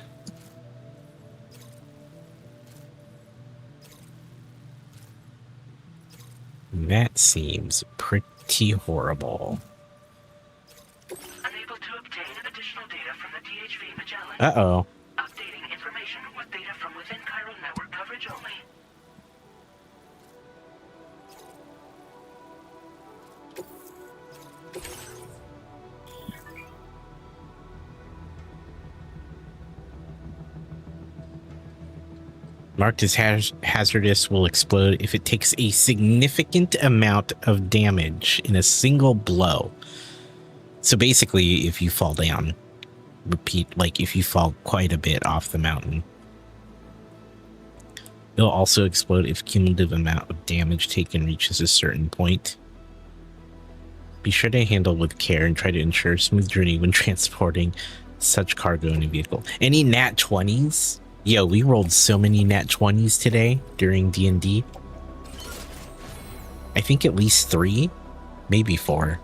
That seems pretty horrible. Unable to obtain additional data from the DHV Magellan. Uh-oh. Updating information with data from within chiral network coverage only. Marked as hazardous, will explode if it takes a significant amount of damage in a single blow. So basically, if you fall down, like if you fall quite a bit off the mountain. It'll also explode if cumulative amount of damage taken reaches a certain point. Be sure to handle with care and try to ensure a smooth journey when transporting such cargo in a vehicle. Any nat 20s? Yo, we rolled so many nat 20s today during D&D. I think at least 3, maybe 4.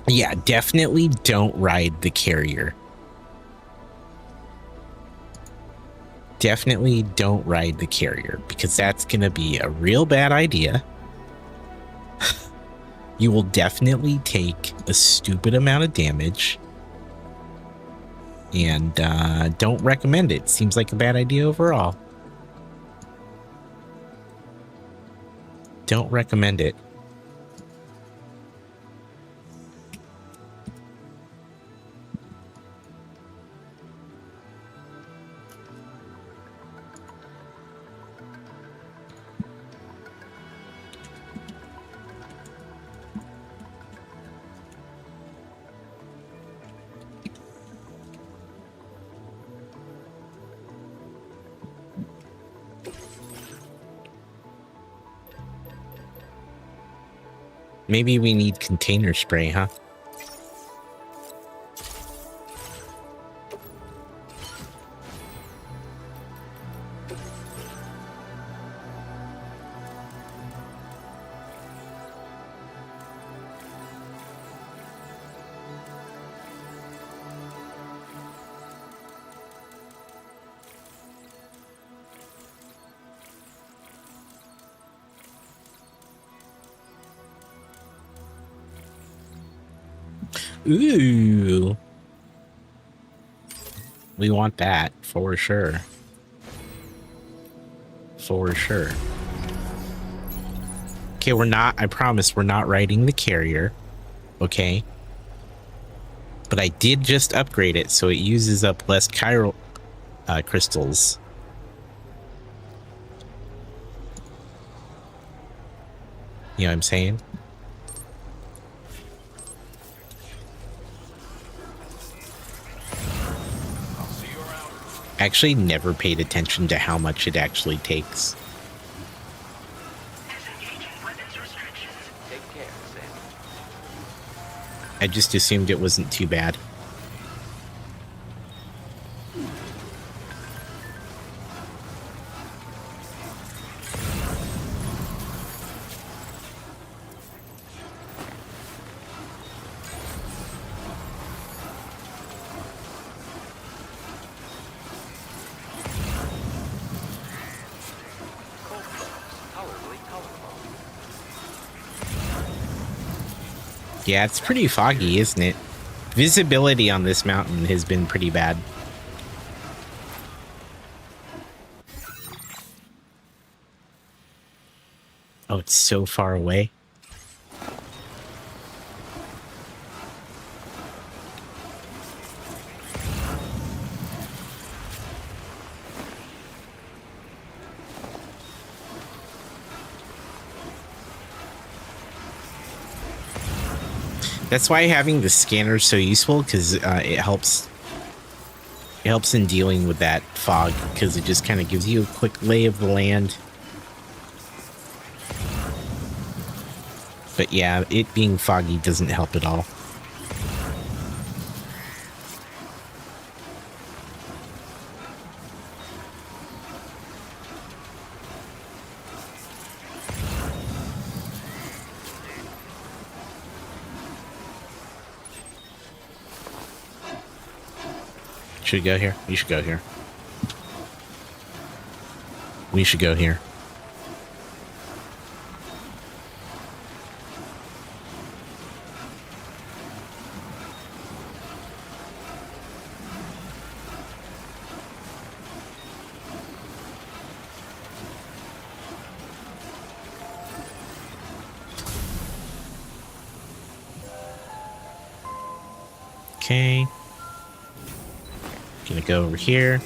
Yeah, definitely don't ride the carrier. Definitely don't ride the carrier, because that's going to be a real bad idea. You will definitely take a stupid amount of damage. And don't recommend it. Seems like a bad idea overall. Don't recommend it. Maybe we need container spray, huh? Ooh. We want that for sure. For sure. Okay, I promise we're not riding the carrier. Okay. But I did just upgrade it so it uses up less chiral crystals. You know what I'm saying? Actually never paid attention to how much it actually takes. Disengaging weapons restrictions. Take care, Sam. I just assumed it wasn't too bad. Yeah, it's pretty foggy, isn't it? Visibility on this mountain has been pretty bad. Oh, it's so far away. That's why having the scanner is so useful, because it helps in dealing with that fog, because it just kind of gives you a quick lay of the land. But yeah, it being foggy doesn't help at all. Should we go here? We should go here. We should go here. Okay. Gonna go over here.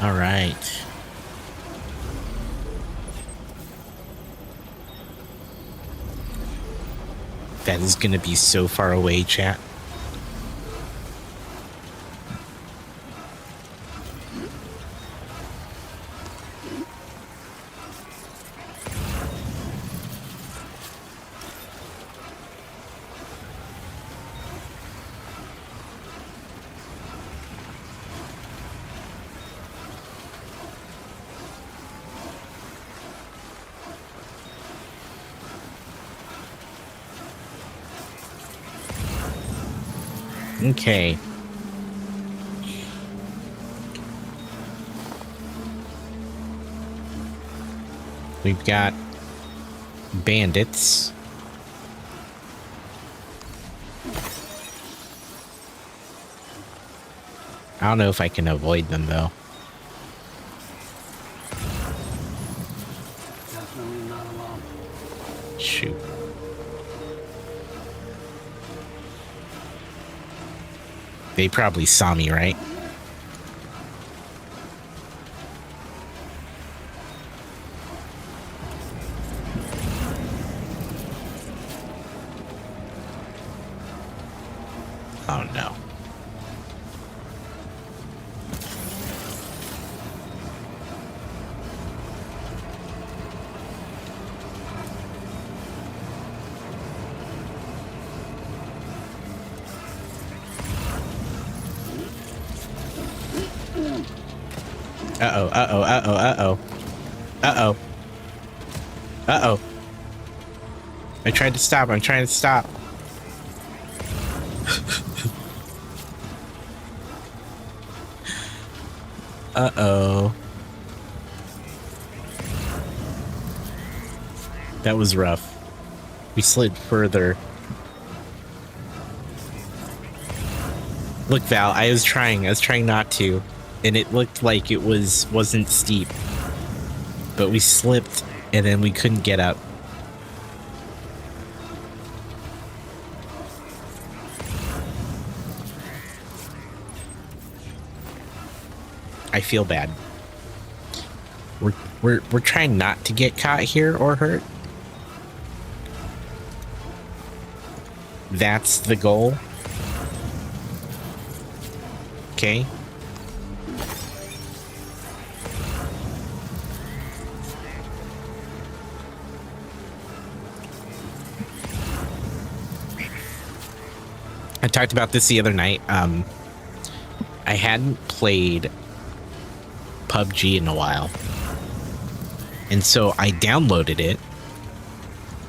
All right. That is going to be so far away, chat. Okay. We've got bandits. I don't know if I can avoid them, though. Definitely not alone. Shoot. They probably saw me, right? Oh no. Uh-oh, uh-oh, uh-oh, uh-oh. Uh-oh. Uh-oh. I tried to stop. I'm trying to stop. Uh-oh. That was rough. We slid further. Look, Val, I was trying not to. And it looked like it wasn't steep. But we slipped and then we couldn't get up. I feel bad. We're trying not to get caught here or hurt. That's the goal. Okay. I talked about this the other night. I hadn't played PUBG in a while. And so I downloaded it.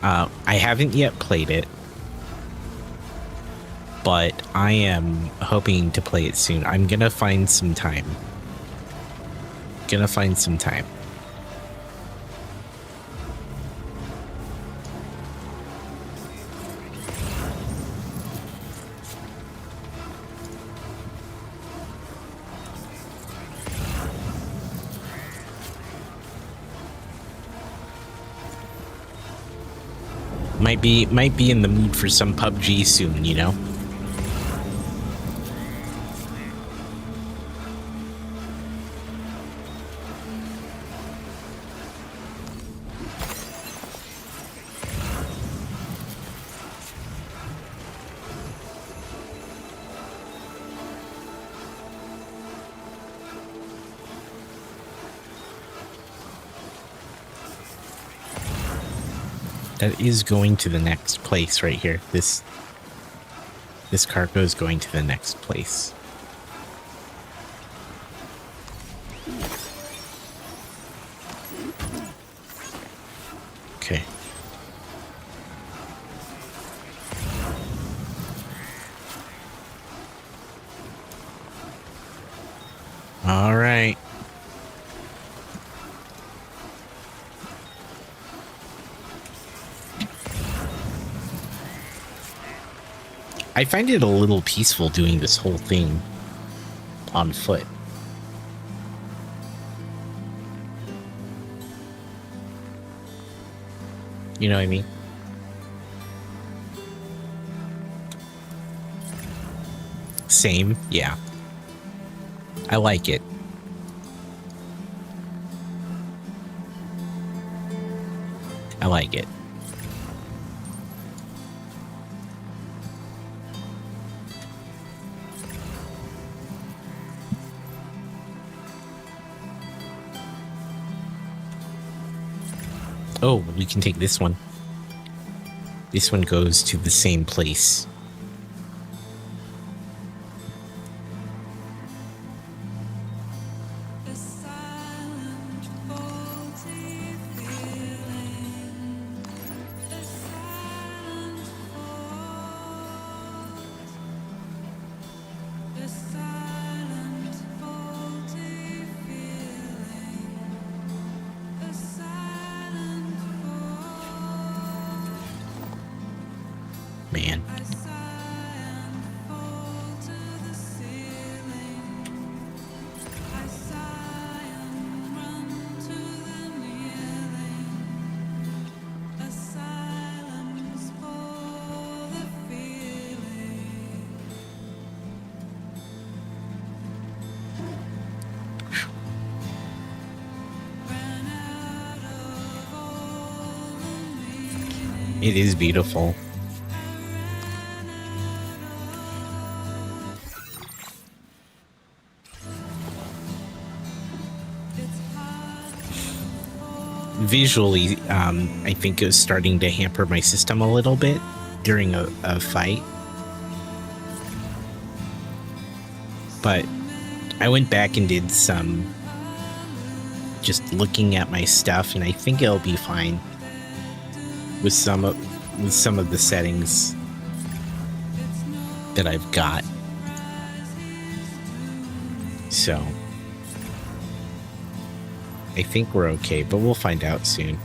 I haven't yet played it. But I am hoping to play it soon. I'm gonna find some time. Might be in the mood for some PUBG soon, you know? That is going to the next place right here. This cargo is going to the next place. Okay. All right. I find it a little peaceful doing this whole thing on foot. You know what I mean? Same, yeah. I like it. I like it. Oh, we can take this one. This one goes to the same place. Man. It is beautiful. Visually, I think it was starting to hamper my system a little bit during a fight. But I went back and did some just looking at my stuff, and I think it'll be fine with some of the settings that I've got. So I think we're okay, but we'll find out soon.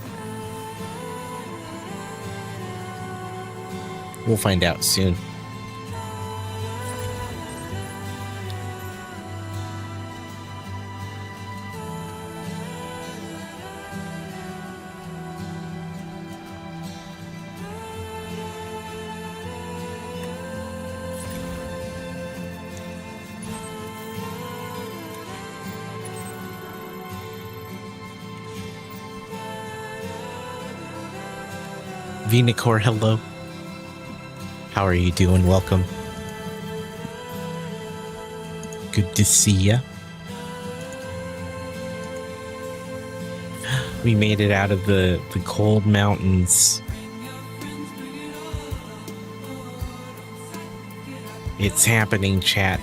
We'll find out soon. Venicor, hello. How are you doing? Welcome. Good to see ya. We made it out of the cold mountains. It's happening, chat.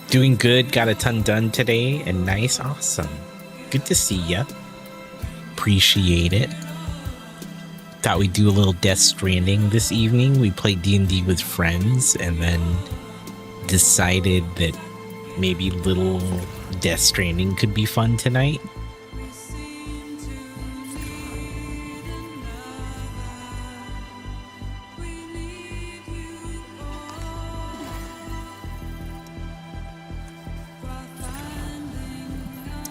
Doing good. Got a ton done today, and nice, awesome. Good to see ya. Appreciate it. Thought we'd do a little Death Stranding this evening. We played D&D with friends, and then decided that maybe little Death Stranding could be fun tonight.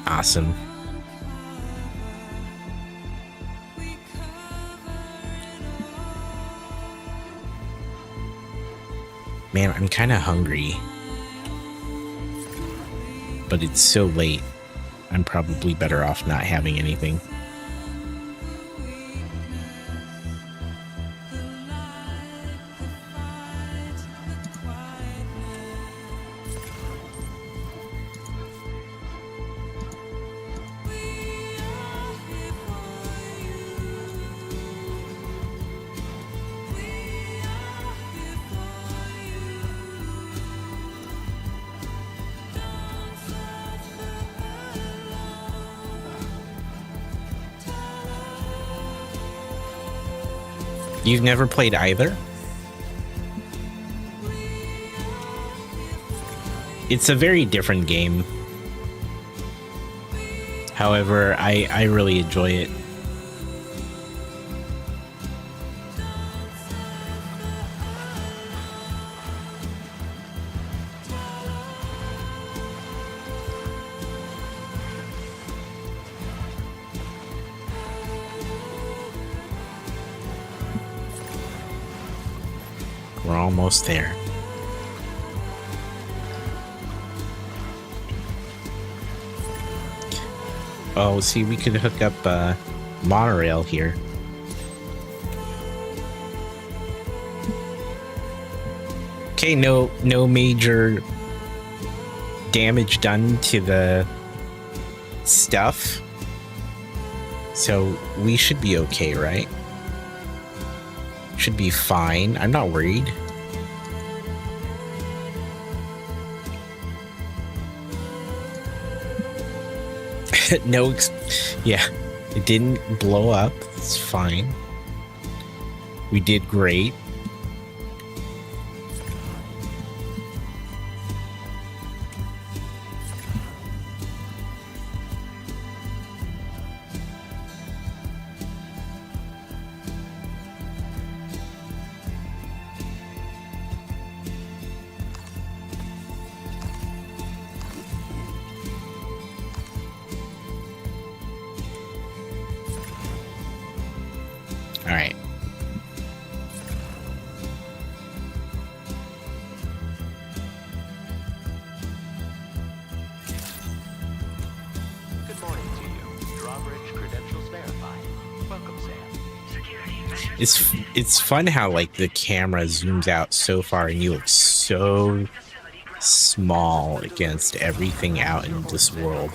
Awesome. Man, I'm kind of hungry. But it's so late. I'm probably better off not having anything. You've never played either? It's a very different game. However, I really enjoy it. We're almost there. Oh, see, we could hook up monorail here. Okay, no major damage done to the stuff. So we should be okay, right? Should be fine. I'm not worried. Yeah, it didn't blow up. It's fine. We did great. All right. Good morning to you. Drawbridge credentials verified. Welcome, Sam. Security measures. It's fun how like the camera zooms out so far and you look so small against everything out in this world.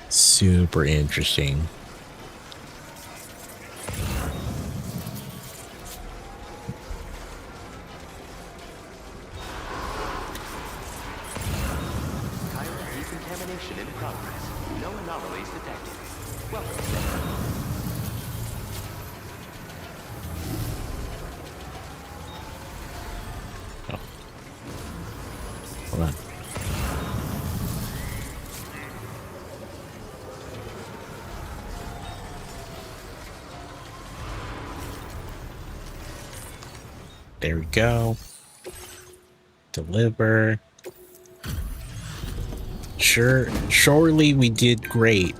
Super interesting. Chiral decontamination in progress. No anomalies detected. Welcome, Sam. Hold on. There we go. Deliver. Surely we did great.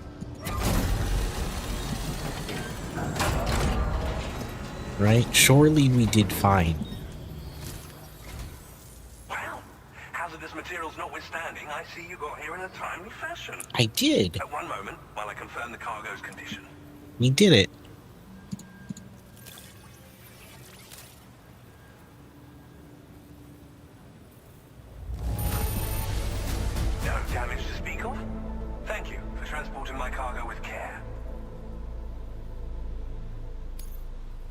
Right? Surely we did fine. Well, hazardous materials notwithstanding, I see you got here in a timely fashion. I did. At one moment, while I confirm the cargo's condition. We did it. No damage to speak of? Thank you for transporting my cargo with care.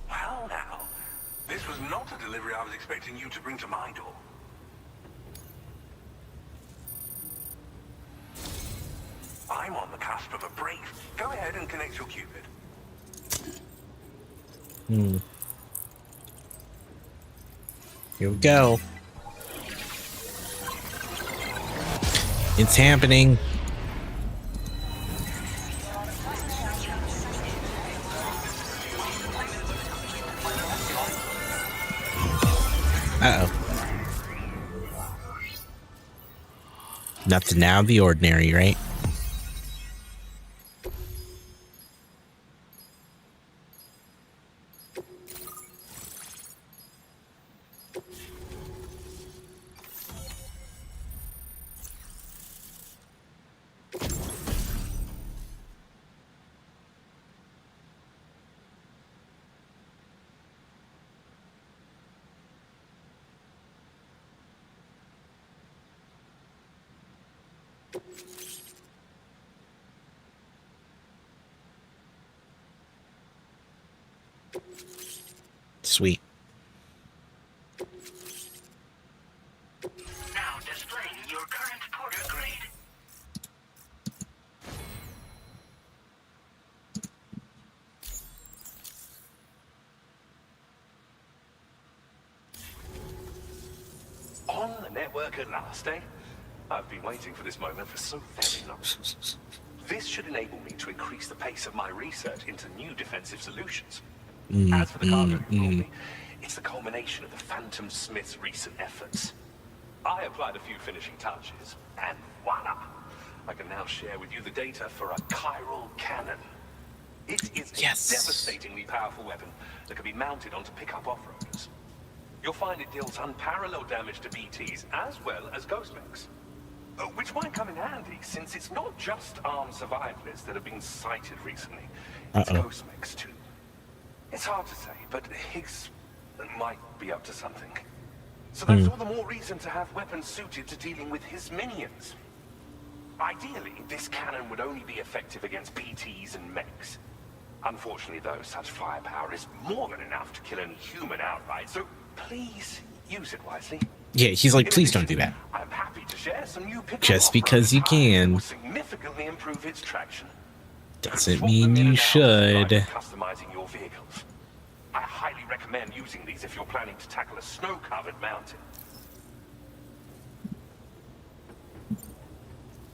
Well now, this was not a delivery delivery I was expecting you to bring to my door. I'm on the cusp of a brief. Go ahead and connect your Cupid. Here we go. It's happening. Uh-oh. Nothing out of the ordinary, right? Sweet. Now displaying your current porter grade. On the network at last, eh? I've been waiting for this moment for so very long. This should enable me to increase the pace of my research into new defensive solutions. As for the cargo you brought me, it's the culmination of the Phantom Smith's recent efforts. I applied a few finishing touches, and voila! I can now share with you the data for a chiral cannon. It is a devastatingly powerful weapon that can be mounted onto pickup off-roaders. You'll find it deals unparalleled damage to BTs as well as ghost mechs. Which might come in handy, since it's not just armed survivalists that have been sighted recently. It's ghost mechs too. It's hard to say, but Higgs might be up to something. So that's all the more reason to have weapons suited to dealing with his minions. Ideally, this cannon would only be effective against PTs and mechs. Unfortunately, though, such firepower is more than enough to kill any human outright, so please use it wisely. Yeah, he's like, please don't do that. I'm happy to share some new Just because you can significantly improve its traction. doesn't mean you should. Customizing your vehicles. I highly recommend using these if you're planning to tackle a snow-covered mountain.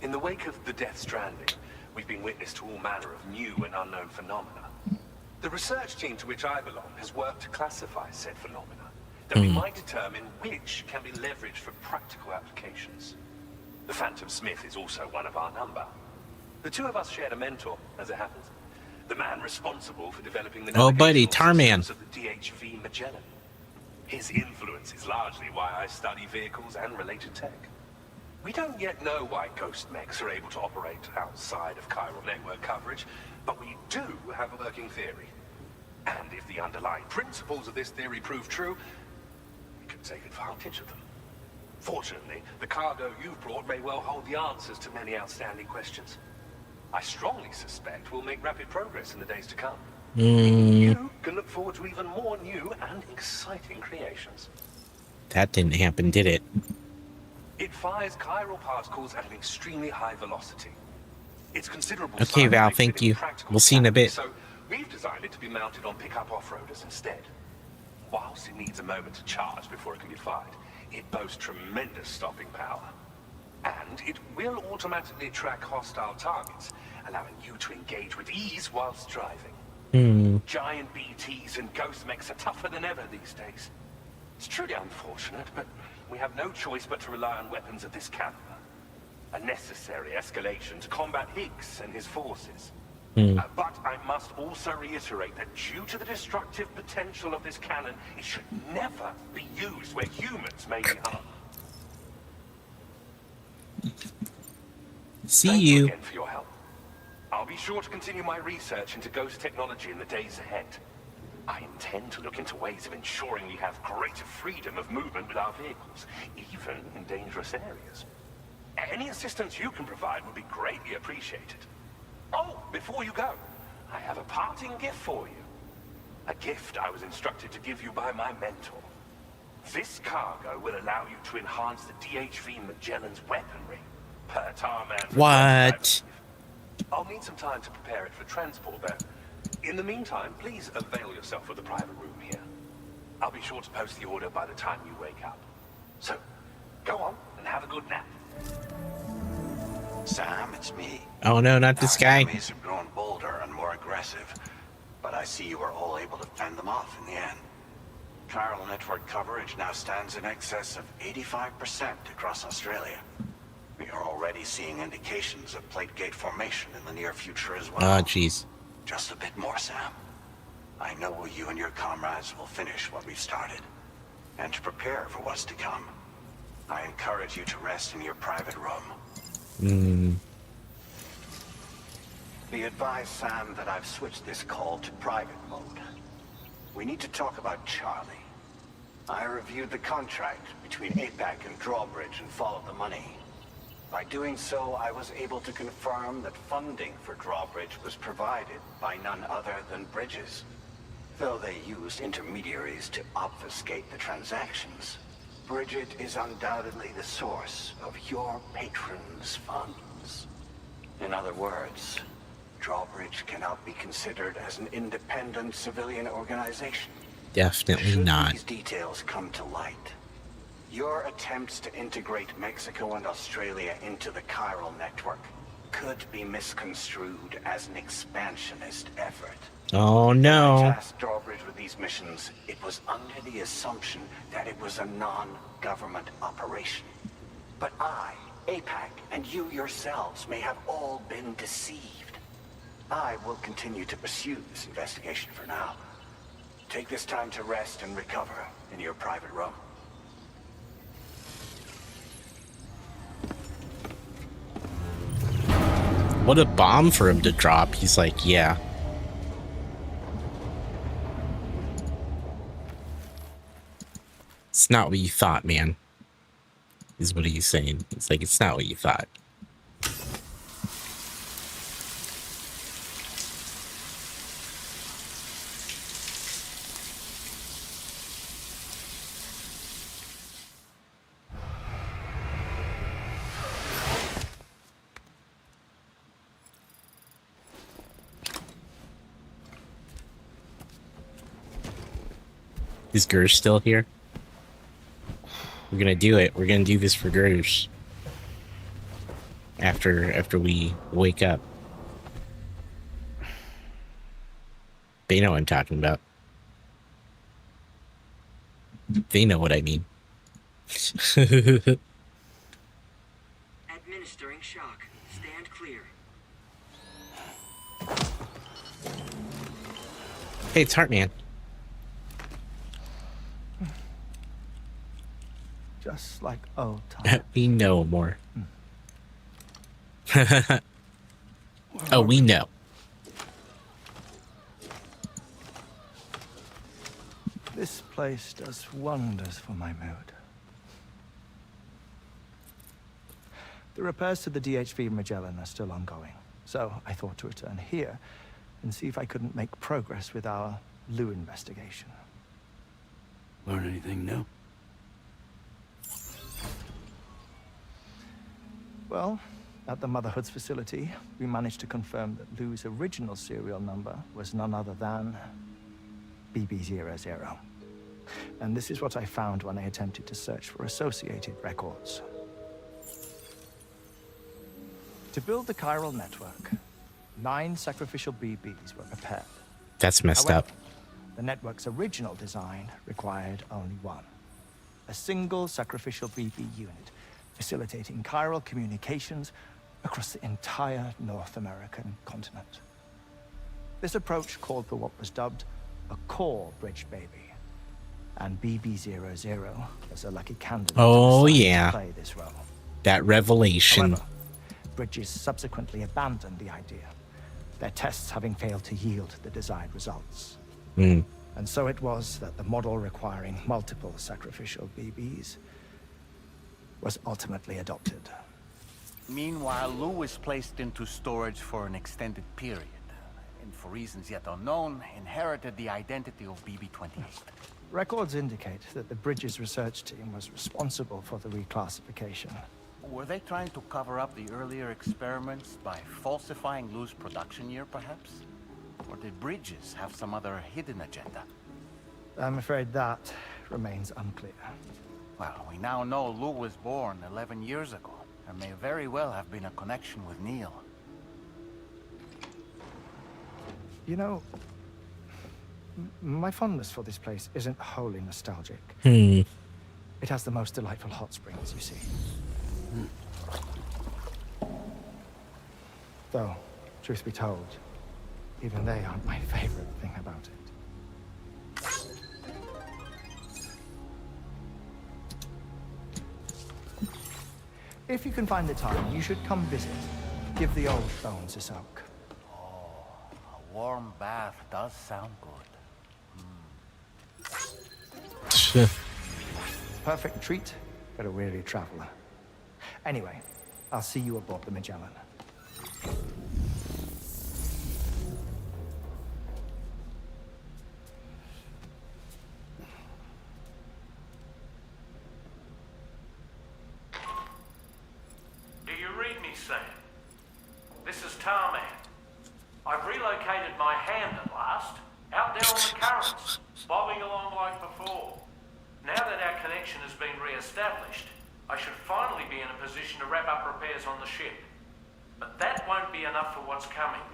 In the wake of the Death Stranding, we've been witness to all manner of new and unknown phenomena. The research team to which I belong has worked to classify said phenomena, that we might determine which can be leveraged for practical applications. The Phantom Smith is also one of our number. The two of us shared a mentor, as it happens. The man responsible for developing the buddy, navigational Tarman. systems of the DHV Magellan. His influence is largely why I study vehicles and related tech. We don't yet know why ghost mechs are able to operate outside of chiral network coverage, but we do have a working theory. And if the underlying principles of this theory prove true, we can take advantage of them. Fortunately, the cargo you've brought may well hold the answers to many outstanding questions. I strongly suspect we'll make rapid progress in the days to come. You can look forward to even more new and exciting creations. That didn't happen, did it? It fires chiral particles at an extremely high velocity. It's considerable. Okay, Val, thank you. We'll see you in a bit. So we've designed it to be mounted on pickup off-roaders instead. Whilst it needs a moment to charge before it can be fired, it boasts tremendous stopping power. And it will automatically track hostile targets, allowing you to engage with ease whilst driving. Giant BTs and ghost mechs are tougher than ever these days. It's truly unfortunate, but we have no choice but to rely on weapons of this caliber. A necessary escalation to combat Higgs and his forces. But I must also reiterate that due to the destructive potential of this cannon, it should never be used where humans may be harmed. See Thank you. again for your help. I'll be sure to continue my research into ghost technology in the days ahead. I intend to look into ways of ensuring we have greater freedom of movement with our vehicles, even in dangerous areas. Any assistance you can provide would be greatly appreciated. Oh, before you go, I have a parting gift for you. A gift I was instructed to give you by my mentor. This cargo will allow you to enhance the DHV Magellan's weaponry. Per Tarman. What? I'll need some time to prepare it for transport, though. In the meantime, please avail yourself of the private room here. I'll be sure to post the order by the time you wake up. So, go on and have a good nap. Sam, it's me. Oh no, not this Our guy. enemies have grown bolder and more aggressive, but I see you were all able to fend them off in the end. Chiral network coverage now stands in excess of 85% across Australia. We are already seeing indications of plate gate formation in the near future as well. Oh, jeez. Just a bit more, Sam. I know you and your comrades will finish what we've started. And to prepare for what's to come, I encourage you to rest in your private room. Be advised, Sam, that I've switched this call to private mode. We need to talk about Charlie. I reviewed the contract between APAC and Drawbridge and followed the money. By doing so, I was able to confirm that funding for Drawbridge was provided by none other than Bridges. Though they used intermediaries to obfuscate the transactions, Bridget is undoubtedly the source of your patron's funds. In other words, Drawbridge cannot be considered as an independent civilian organization. Definitely Should not. these details come to light, your attempts to integrate Mexico and Australia into the chiral network could be misconstrued as an expansionist effort. Oh When I no. tasked Drawbridge with these missions, it was under the assumption that it was a non-government operation. But I, APAC, and you yourselves may have all been deceived. I will continue to pursue this investigation for now. Take this time to rest and recover in your private room. What a bomb for him to drop. He's like, yeah. It's not what you thought, man. Is what he's saying. It's like, it's not what you thought. Is Gersh still here? We're gonna do it. We're gonna do this for Gersh. After we wake up. They know what I'm talking about. They know what I mean. Administering shock. Stand clear. Hey, it's Heartman. Just like old times. We know more. Oh, we know. This place does wonders for my mood. The repairs to the DHV Magellan are still ongoing, so I thought to return here and see if I couldn't make progress with our Lou investigation. Learn anything new? Well, at the Motherhood's facility, we managed to confirm that Lou's original serial number was none other than BB00. And this is what I found when I attempted to search for associated records. To build the chiral network, 9 sacrificial BBs were prepared. That's messed However, up. the network's original design required only one. A single sacrificial BB unit, facilitating chiral communications across the entire North American continent. This approach called for what was dubbed a core bridge baby, and BB00 was a lucky candidate Oh, to yeah. play this role. That revelation. However, Bridges subsequently abandoned the idea, their tests having failed to yield the desired results. Mm. And so it was that the model requiring multiple sacrificial BBs was ultimately adopted. Meanwhile, Lou was placed into storage for an extended period, and for reasons yet unknown, inherited the identity of BB-28. Records indicate that the Bridges research team was responsible for the reclassification. Were they trying to cover up the earlier experiments by falsifying Lou's production year, perhaps? Or did Bridges have some other hidden agenda? I'm afraid that remains unclear. Well, we now know Lou was born 11 years ago. There may very well have been a connection with Neil. You know, my fondness for this place isn't wholly nostalgic. Hmm. It has the most delightful hot springs, you see. Though, truth be told, even they aren't my favorite thing about it. If you can find the time, you should come visit. Give the old bones a soak. Oh, a warm bath does sound good. Perfect treat for a weary traveler. Anyway, I'll see you aboard the Magellan. Do you read me, Sam? This is Tarman. I've relocated my hand at last, out there on the currents, bobbing along like before. Now that our connection has been re-established, I should finally be in a position to wrap up repairs on the ship. But that won't be enough for what's coming.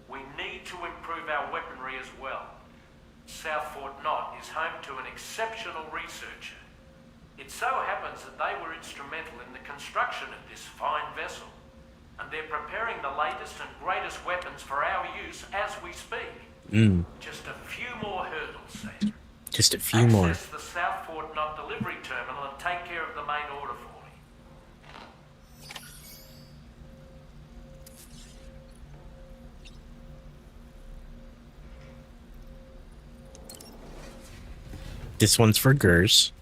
We need to improve our weaponry as well. South Fort Knot is home to an exceptional researcher. It so happens that they were instrumental in the construction of this fine vessel, and they're preparing the latest and greatest weapons for our use as we speak. Just a few more hurdles, Sam. Just a few more. Access the South Fort Knot delivery terminal and take care of the main order for me. This one's for Gers.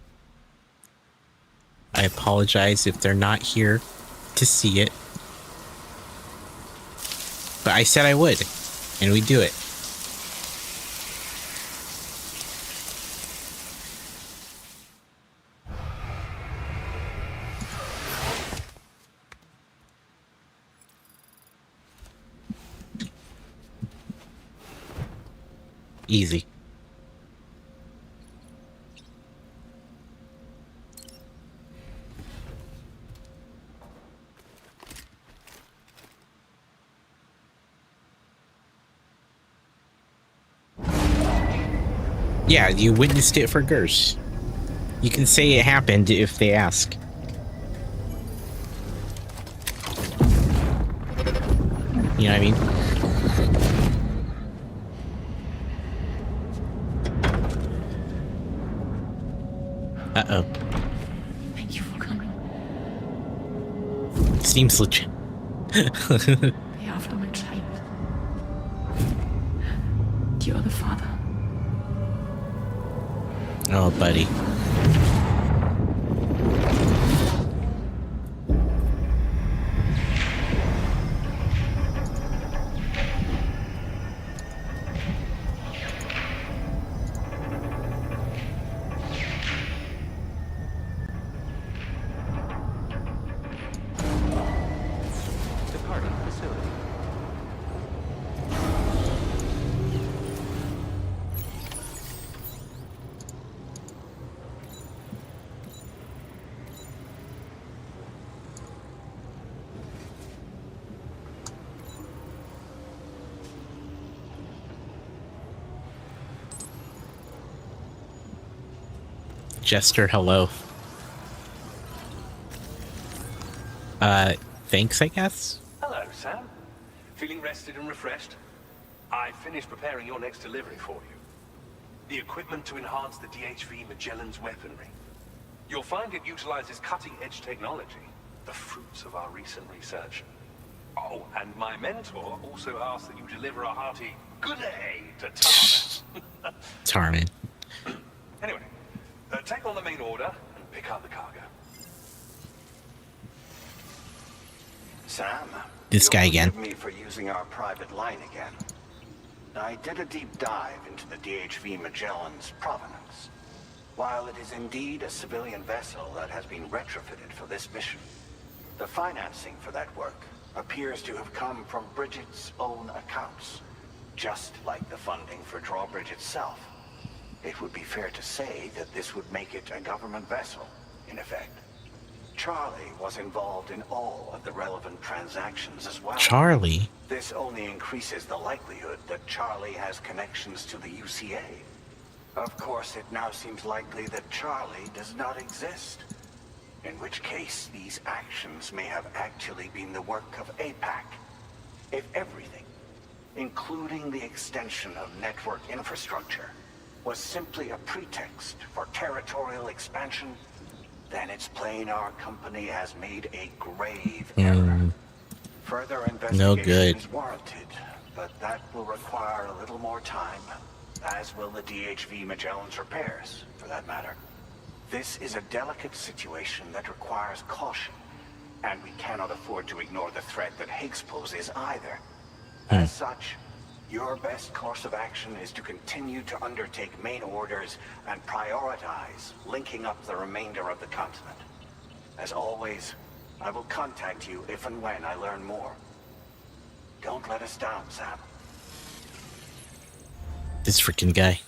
I apologize if they're not here to see it. But I said I would, and we do it. Easy. Yeah, you witnessed it for Gers. You can say it happened if they ask. You know what I mean? Uh-oh. Thank you for coming. Seems legit. Be after my child. You're the father. Oh, buddy. Departing facility. Jester, hello. Thanks, I guess? Hello, Sam. Feeling rested and refreshed? I finished preparing your next delivery for you. The equipment to enhance the DHV Magellan's weaponry. You'll find it utilizes cutting-edge technology, the fruits of our recent research. Oh, and my mentor also asked that you deliver a hearty good day to Tarman. Tarman. Anyway, take on the main order and pick up the cargo. Sam, This guy again. Forgive me for using our private line again. I did a deep dive into the DHV Magellan's provenance. While it is indeed a civilian vessel that has been retrofitted for this mission, the financing for that work appears to have come from Bridget's own accounts, just like the funding for Drawbridge itself. It would be fair to say that this would make it a government vessel, in effect. Charlie was involved in all of the relevant transactions as well. Charlie? This only increases the likelihood that Charlie has connections to the UCA. Of course, it now seems likely that Charlie does not exist. In which case, these actions may have actually been the work of APAC. If everything, including the extension of network infrastructure, was simply a pretext for territorial expansion, then it's plain our company has made a grave error. Further investigation is warranted, but that will require a little more time, as will the DHV Magellan's repairs, for that matter. This is a delicate situation that requires caution, and we cannot afford to ignore the threat that Higgs poses either. As such, your best course of action is to continue to undertake main orders and prioritize linking up the remainder of the continent. As always, I will contact you if and when I learn more. Don't let us down, Sam. This freaking guy.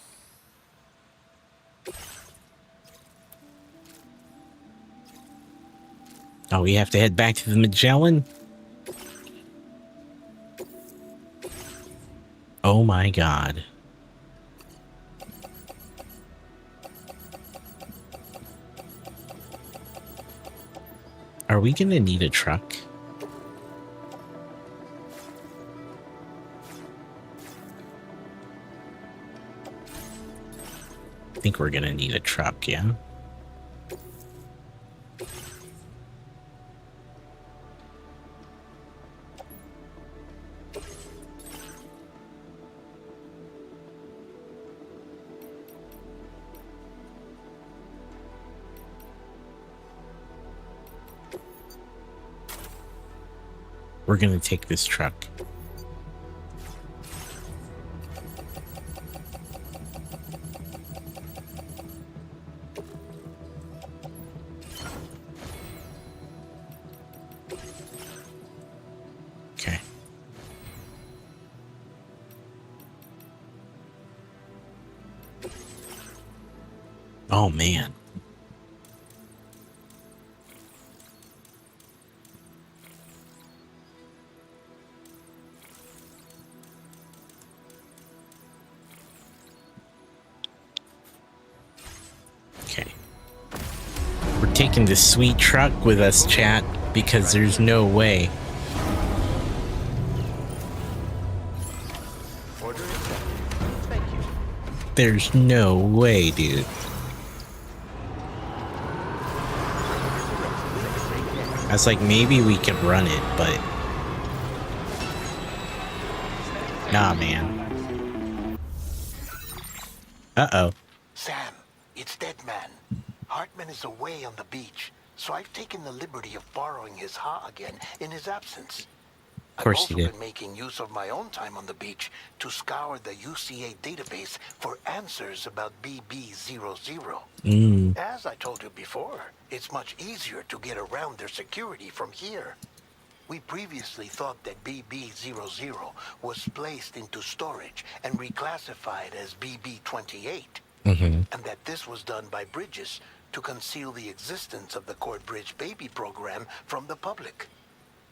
Oh, we have to head back to the Magellan? Oh my god. Are we gonna need a truck? I think we're gonna need a truck, yeah? We're gonna take this truck. Okay. Oh man. Taking this sweet truck with us, chat, because there's no way. There's no way, dude. I was like, maybe we can run it, but nah, man. Uh-oh. Sam, it's Deadman. Hartman is away on the beach, so I've taken the liberty of borrowing his Ha again in his absence. Of course I've you also did. been making use of my own time on the beach to scour the UCA database for answers about BB00. As I told you before, it's much easier to get around their security from here. We previously thought that BB00 was placed into storage and reclassified as BB28, and that this was done by Bridges to conceal the existence of the Cord Bridge baby program from the public.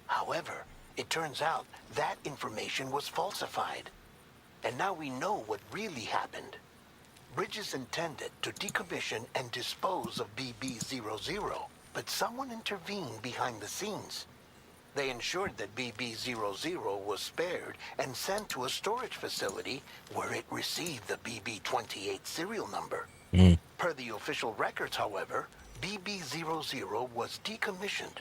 However, it turns out that information was falsified. And now we know what really happened. Bridges intended to decommission and dispose of BB00, but someone intervened behind the scenes. They ensured that BB00 was spared and sent to a storage facility where it received the BB28 serial number. Per the official records, however, BB00 was decommissioned,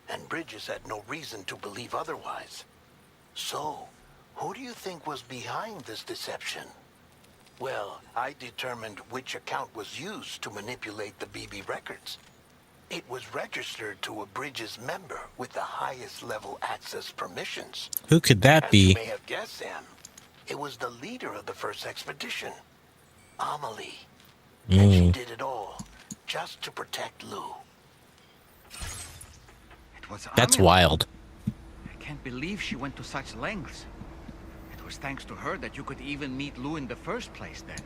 and Bridges had no reason to believe otherwise. So, who do you think was behind this deception? Well, I determined which account was used to manipulate the BB records. It was registered to a Bridges member with the highest level access permissions. Who could that As be? you may have guessed, Sam, it was the leader of the first expedition, Amelie. And she did it all just to protect Lou. It was That's Amelie. wild. I can't believe she went to such lengths. It was thanks to her that you could even meet Lou in the first place then.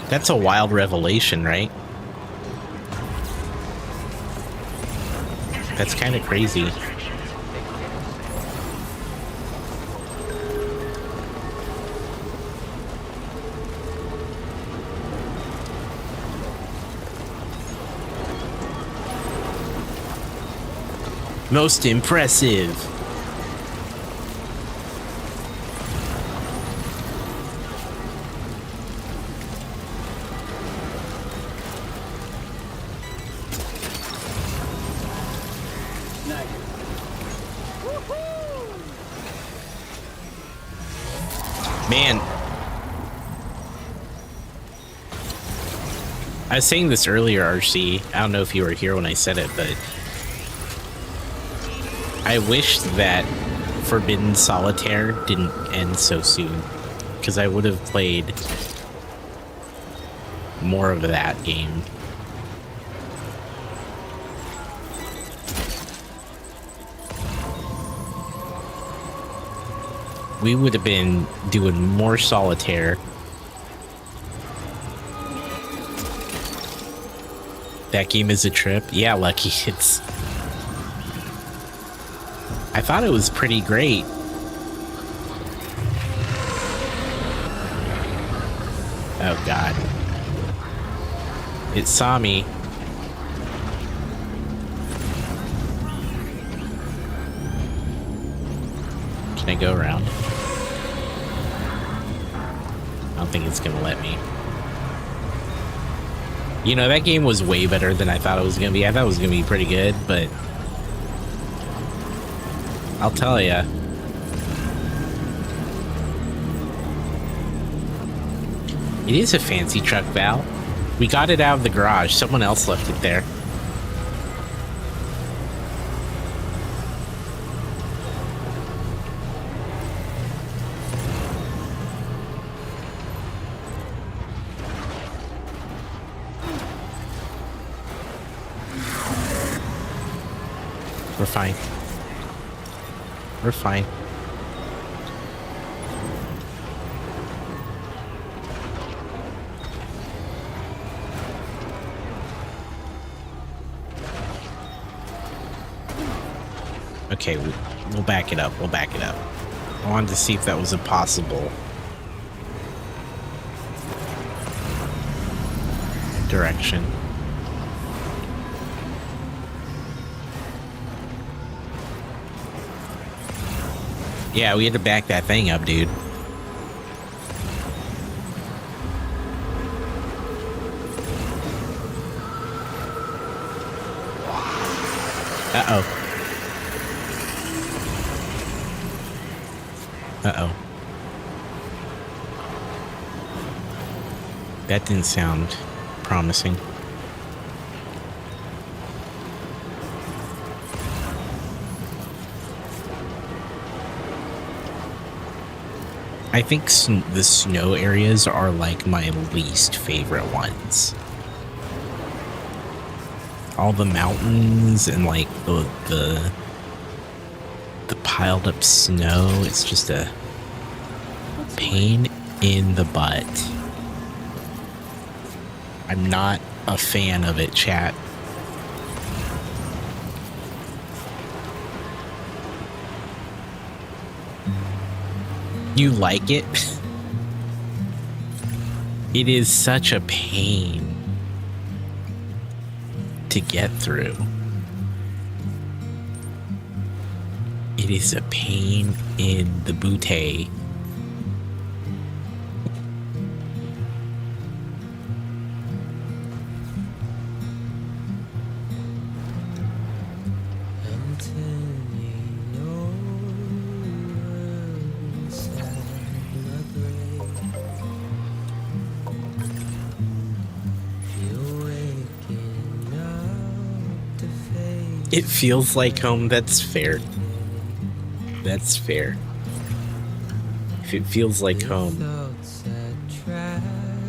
That's a wild revelation, right? That's kind of crazy. Most impressive. Man, I was saying this earlier, RC. I don't know if you were here when I said it, but I wish that Forbidden Solitaire didn't end so soon, because I would have played more of that game. We would have been doing more Solitaire. That game is a trip. Yeah, Lucky. I thought it was pretty great. Oh God. It saw me. Can I go around? I don't think it's gonna let me. You know, that game was way better than I thought it was gonna be. I thought it was gonna be pretty good, but I'll tell ya. It is a fancy truck, Val. We got it out of the garage. Someone else left it there. We're fine. We're fine. Okay, we'll back it up. We'll back it up. I wanted to see if that was a possible direction. Yeah, we had to back that thing up, dude. Uh-oh. Uh-oh. That didn't sound promising. I think the snow areas are like my least favorite ones. All the mountains and like the piled up snow, it's just a pain in the butt. I'm not a fan of it, chat. You like it? It is such a pain to get through. It is a pain in the booty. It feels like home. That's fair. That's fair. If if it feels like home.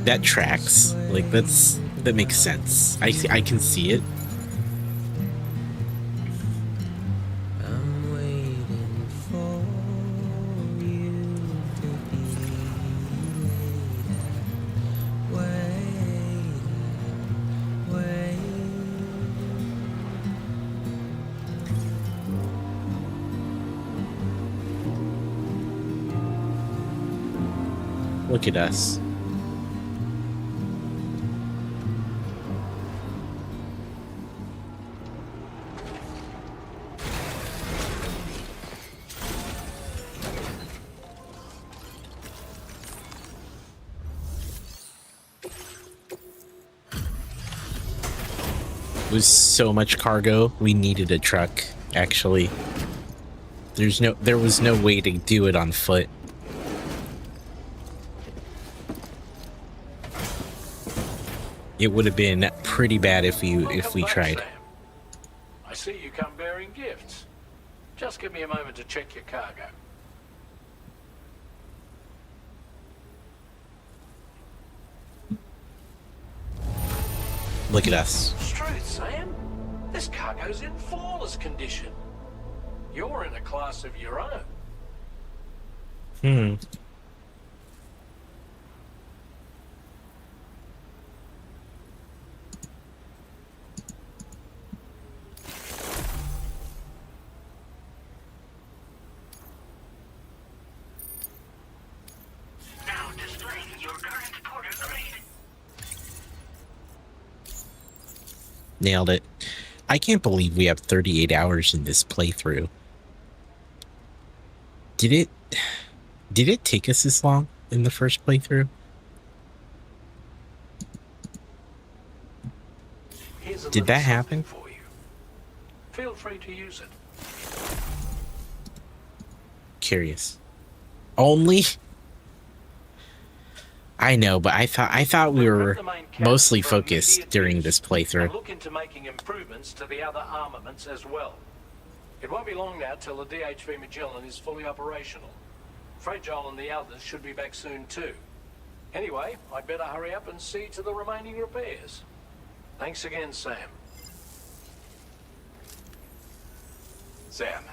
That tracks. Like that makes sense. I can see it. Look at us. It was so much cargo, we needed a truck, actually. There was no way to do it on foot. It would have been pretty bad if we tried. Sam. I see you come bearing gifts. Just give me a moment to check your cargo. Look at us. Truth, Sam. This cargo's in flawless condition. You're in a class of your own. Now displaying your current porter grade. Nailed it. I can't believe we have 38 hours in this playthrough. Did it take us this long in the first playthrough? Did that happen? For you. Feel free to use it. Curious. Only? I know, but I thought we were mostly focused during this playthrough. And look into making improvements to the other armaments as well. It won't be long now till the DHV Magellan is fully operational. Fragile and the others should be back soon too. Anyway, I'd better hurry up and see to the remaining repairs. Thanks again, Sam. Sam,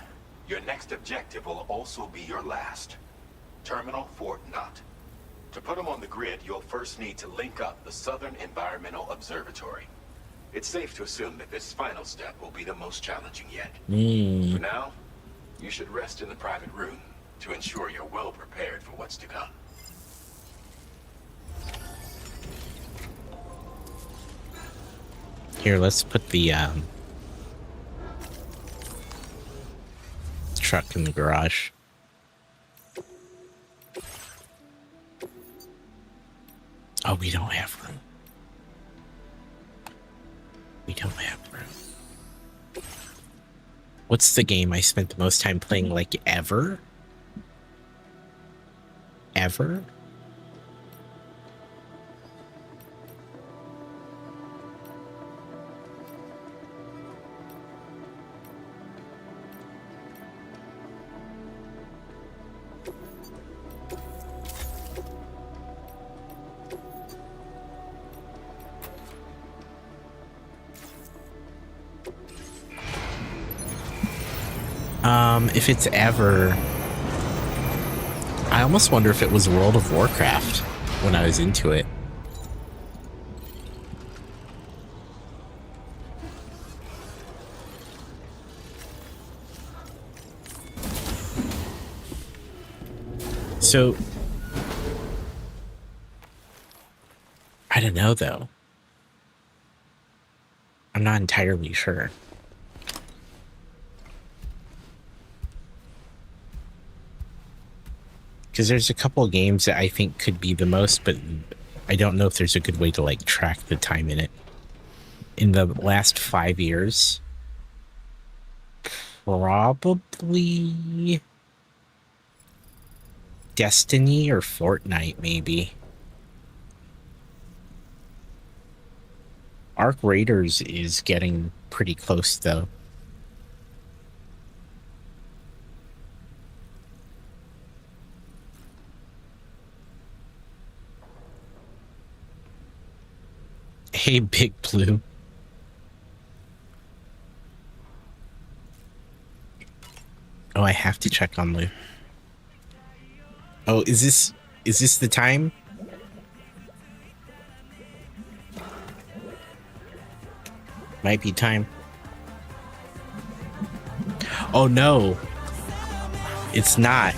your next objective will also be your last. Terminal Fort Knott. To put them on the grid, you'll first need to link up the Southern Environmental Observatory. It's safe to assume that this final step will be the most challenging yet. For now, you should rest in the private room to ensure you're well prepared for what's to come. Here, let's put the truck in the garage. Oh, we don't have room. We don't have room. What's the game I spent the most time playing, like, ever? Ever? If it's ever, I almost wonder if it was World of Warcraft when I was into it. So, I don't know though. I'm not entirely sure. Because there's a couple of games that I think could be the most, but I don't know if there's a good way to, like, track the time in it. In the last 5 years, probably Destiny or Fortnite, maybe. Arc Raiders is getting pretty close, though. Hey, Big Blue. Oh, I have to check on Lou. Oh, is this the time? Might be time. Oh no. It's not.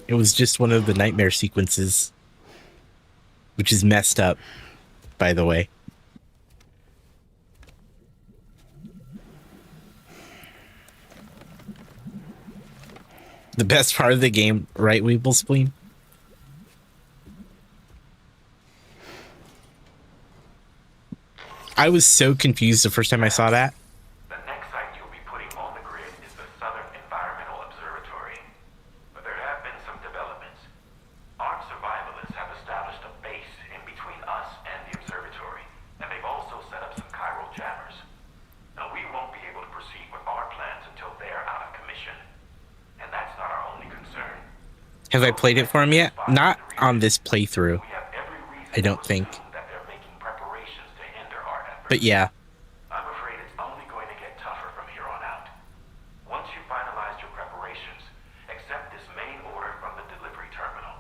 It was just one of the nightmare sequences, which is messed up, by the way. The best part of the game, right, Weeble Spleen? I was so confused the first time I saw that. The next site you'll be putting on the grid is the Southern Environmental Observatory. But there have been some developments. Ark survivalists have established a base in between us and the observatory, and they've also set up some chiral jammers. Now, we won't be able to proceed with our plans until they're out of commission. And that's not our only concern. Have I played it for him yet? Not on this playthrough. I don't think. But yeah. I'm afraid it's only going to get tougher from here on out. Once you've finalized your preparations, accept this main order from the delivery terminal.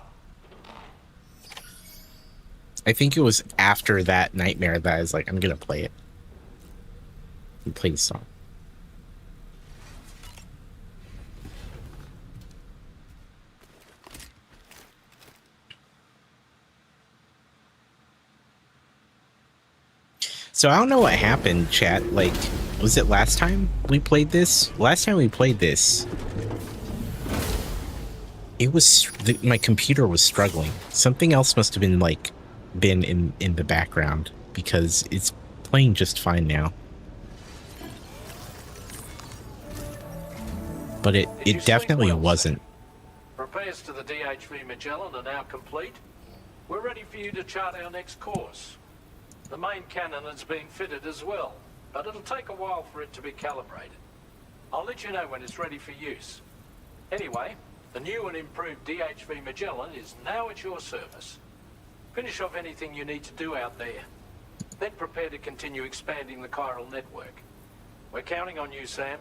I think it was after that nightmare that I was like, I'm gonna play it. And play the song. So I don't know what happened, chat. Like, was it last time we played this? Last time we played this, it was my computer was struggling. Something else must have been in the background, because it's playing just fine now. But it definitely wasn't. Repairs to the DHV Magellan are now complete. We're ready for you to chart our next course. The main cannon is being fitted as well, but it'll take a while for it to be calibrated. I'll let you know when it's ready for use. Anyway, the new and improved DHV Magellan is now at your service. Finish off anything you need to do out there. Then prepare to continue expanding the chiral network. We're counting on you, Sam.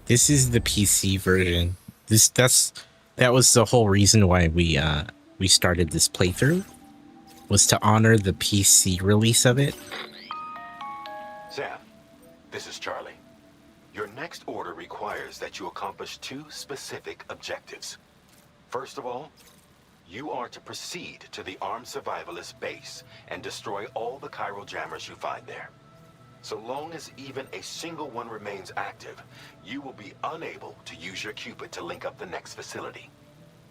This is the PC version. That was the whole reason why we started this playthrough, was to honor the PC release of it. Sam, this is Charlie. Your next order requires that you accomplish two specific objectives. First of all, you are to proceed to the armed survivalist base and destroy all the chiral jammers you find there. So long as even a single one remains active, you will be unable to use your Cupid to link up the next facility.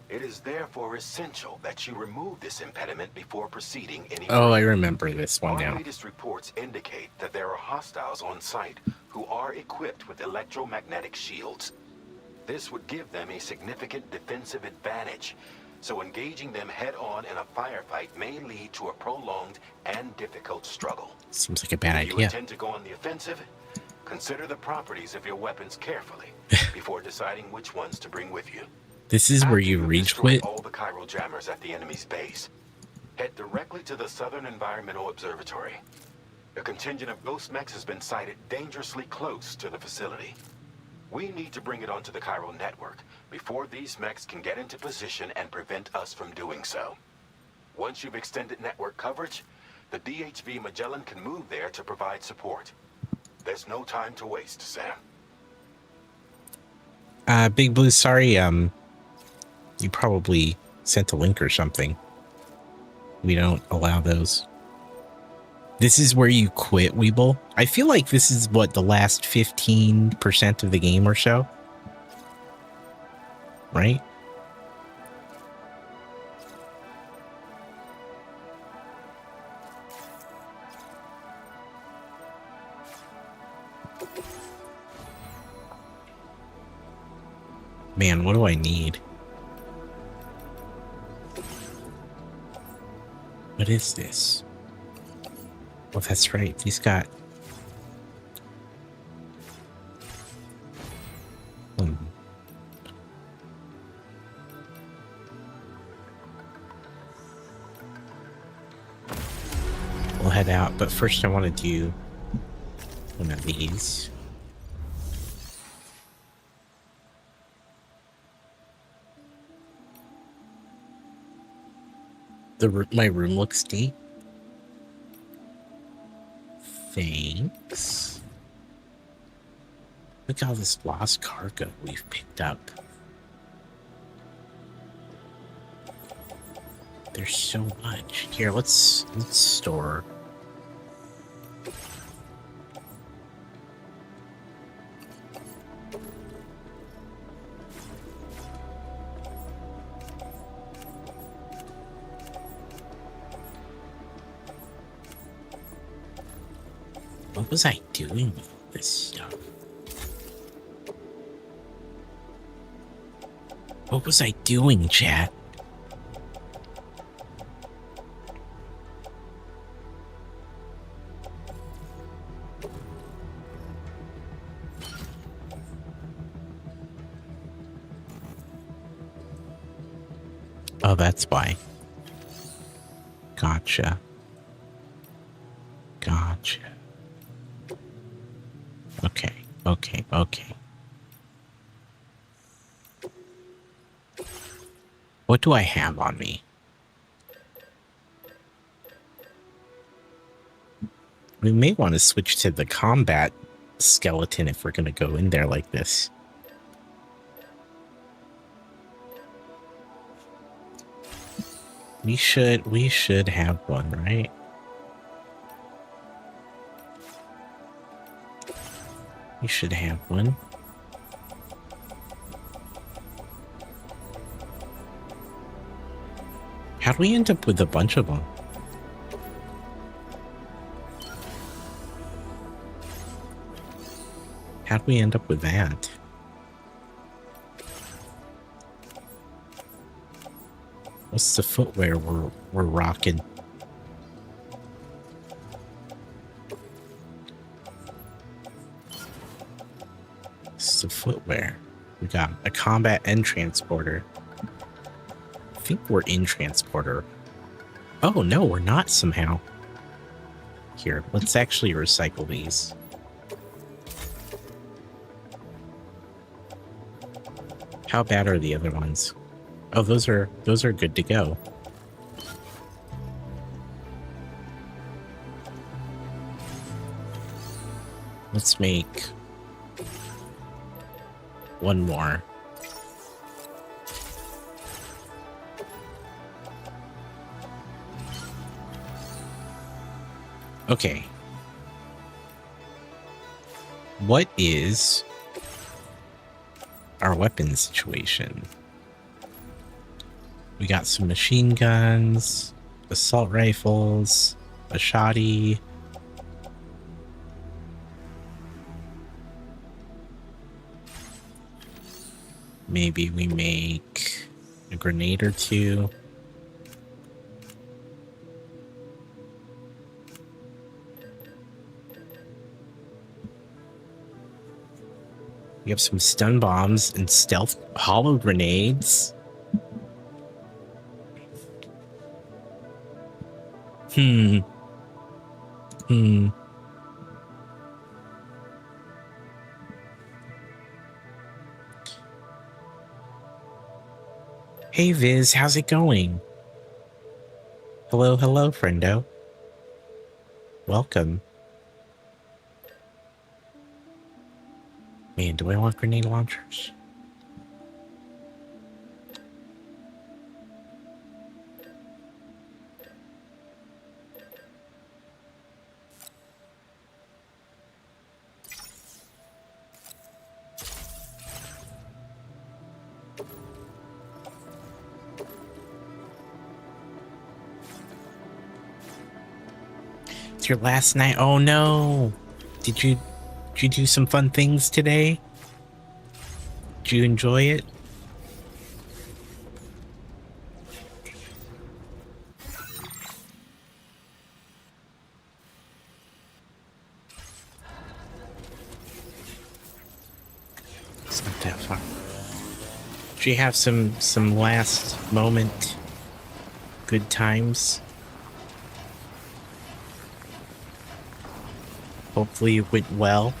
It is therefore essential that you remove this impediment before proceeding any further. Oh, I remember this one now. Our latest reports indicate that there are hostiles on site who are equipped with electromagnetic shields. This would give them a significant defensive advantage, so engaging them head-on in a firefight may lead to a prolonged and difficult struggle. Seems like a bad If you idea. intend to go on the offensive, consider the properties of your weapons carefully before deciding which ones to bring with you. This is where you rage quit. All the chiral jammers at the enemy's base. Head directly to the Southern Environmental Observatory. A contingent of ghost mechs has been sighted dangerously close to the facility. We need to bring it onto the chiral network before these mechs can get into position and prevent us from doing so. Once you've extended network coverage, the DHV Magellan can move there to provide support. There's no time to waste, Sam. Big Blue, sorry, you probably sent a link or something. We don't allow those. This is where you quit, Weeble. I feel like this is what, the last 15% of the game or so? Right? Man, what do I need? What is this? Well, that's right. He's got... head out, but first I want to do one of these. My room looks neat. Thanks. Look at all this lost cargo we've picked up. There's so much. Here, let's store. What was I doing with all this stuff? What was I doing, chat? Oh, that's why. Gotcha. Gotcha. Okay, okay, okay. What do I have on me? We may want to switch to the combat skeleton if we're going to go in there like this. We should have one, right? We should have one. How'd we end up with a bunch of them? How'd we end up with that? What's the footwear we're rocking? It's the footwear. We got a combat and transporter. I think we're in transporter. Oh no, we're not somehow. Here, let's actually recycle these. How bad are the other ones? Oh, those are good to go. Let's make one more. Okay. What is our weapon situation? We got some machine guns, assault rifles, a shotty. Maybe we make a grenade or two. We have some stun bombs and stealth hollow grenades. Hey Viz, how's it going? Hello, hello, friendo. Welcome. Man, do I want grenade launchers? It's your last night. Oh no! Did you do some fun things today? Did you enjoy it? It's not that far. Did you have some last moment good times? Hopefully it went well.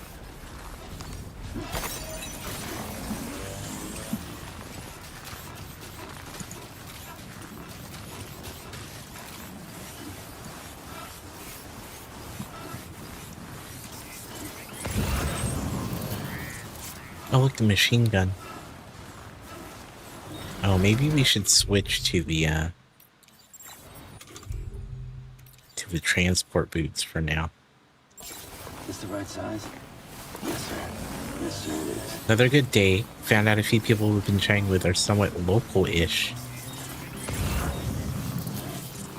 Oh, look, the machine gun. Oh, maybe we should switch to the transport boots for now. Is this the right size? Yes, sir. Yes, sir, it is. Another good day. Found out a few people we've been chatting with are somewhat local-ish.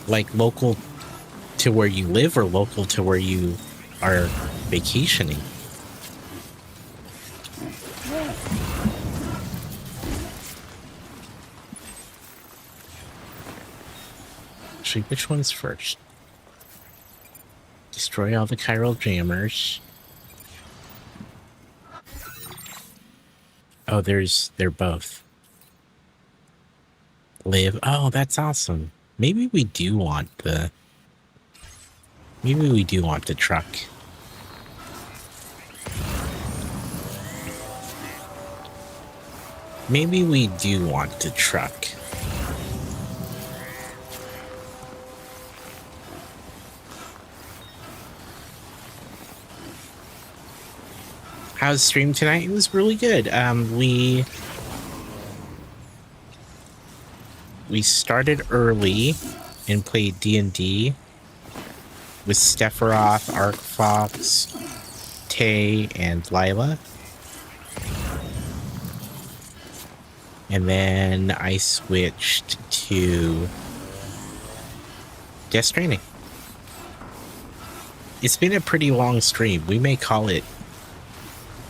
Like local to where you live or local to where you are vacationing? Actually, which one's first? Destroy all the chiral jammers. Oh, they're both. Live. Oh, that's awesome. Maybe we do want the truck. Maybe we do want the truck. How's stream tonight? It was really good. We started early and played D&D with Sephiroth, Arc Fox, Tay, and Lila. And then I switched to Death Stranding. It's been a pretty long stream. We may call it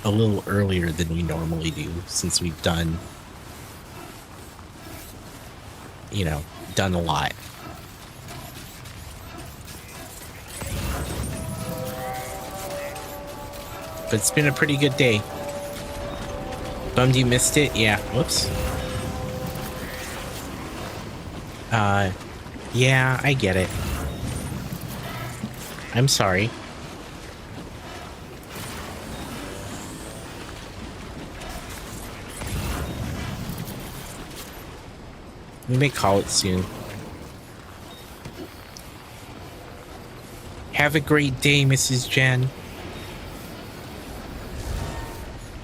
a little earlier than we normally do, since we've done, done a lot. But it's been a pretty good day. Bummed you missed it? Yeah, whoops. Yeah, I get it. I'm sorry. We may call it soon. Have a great day, Mrs. Jen.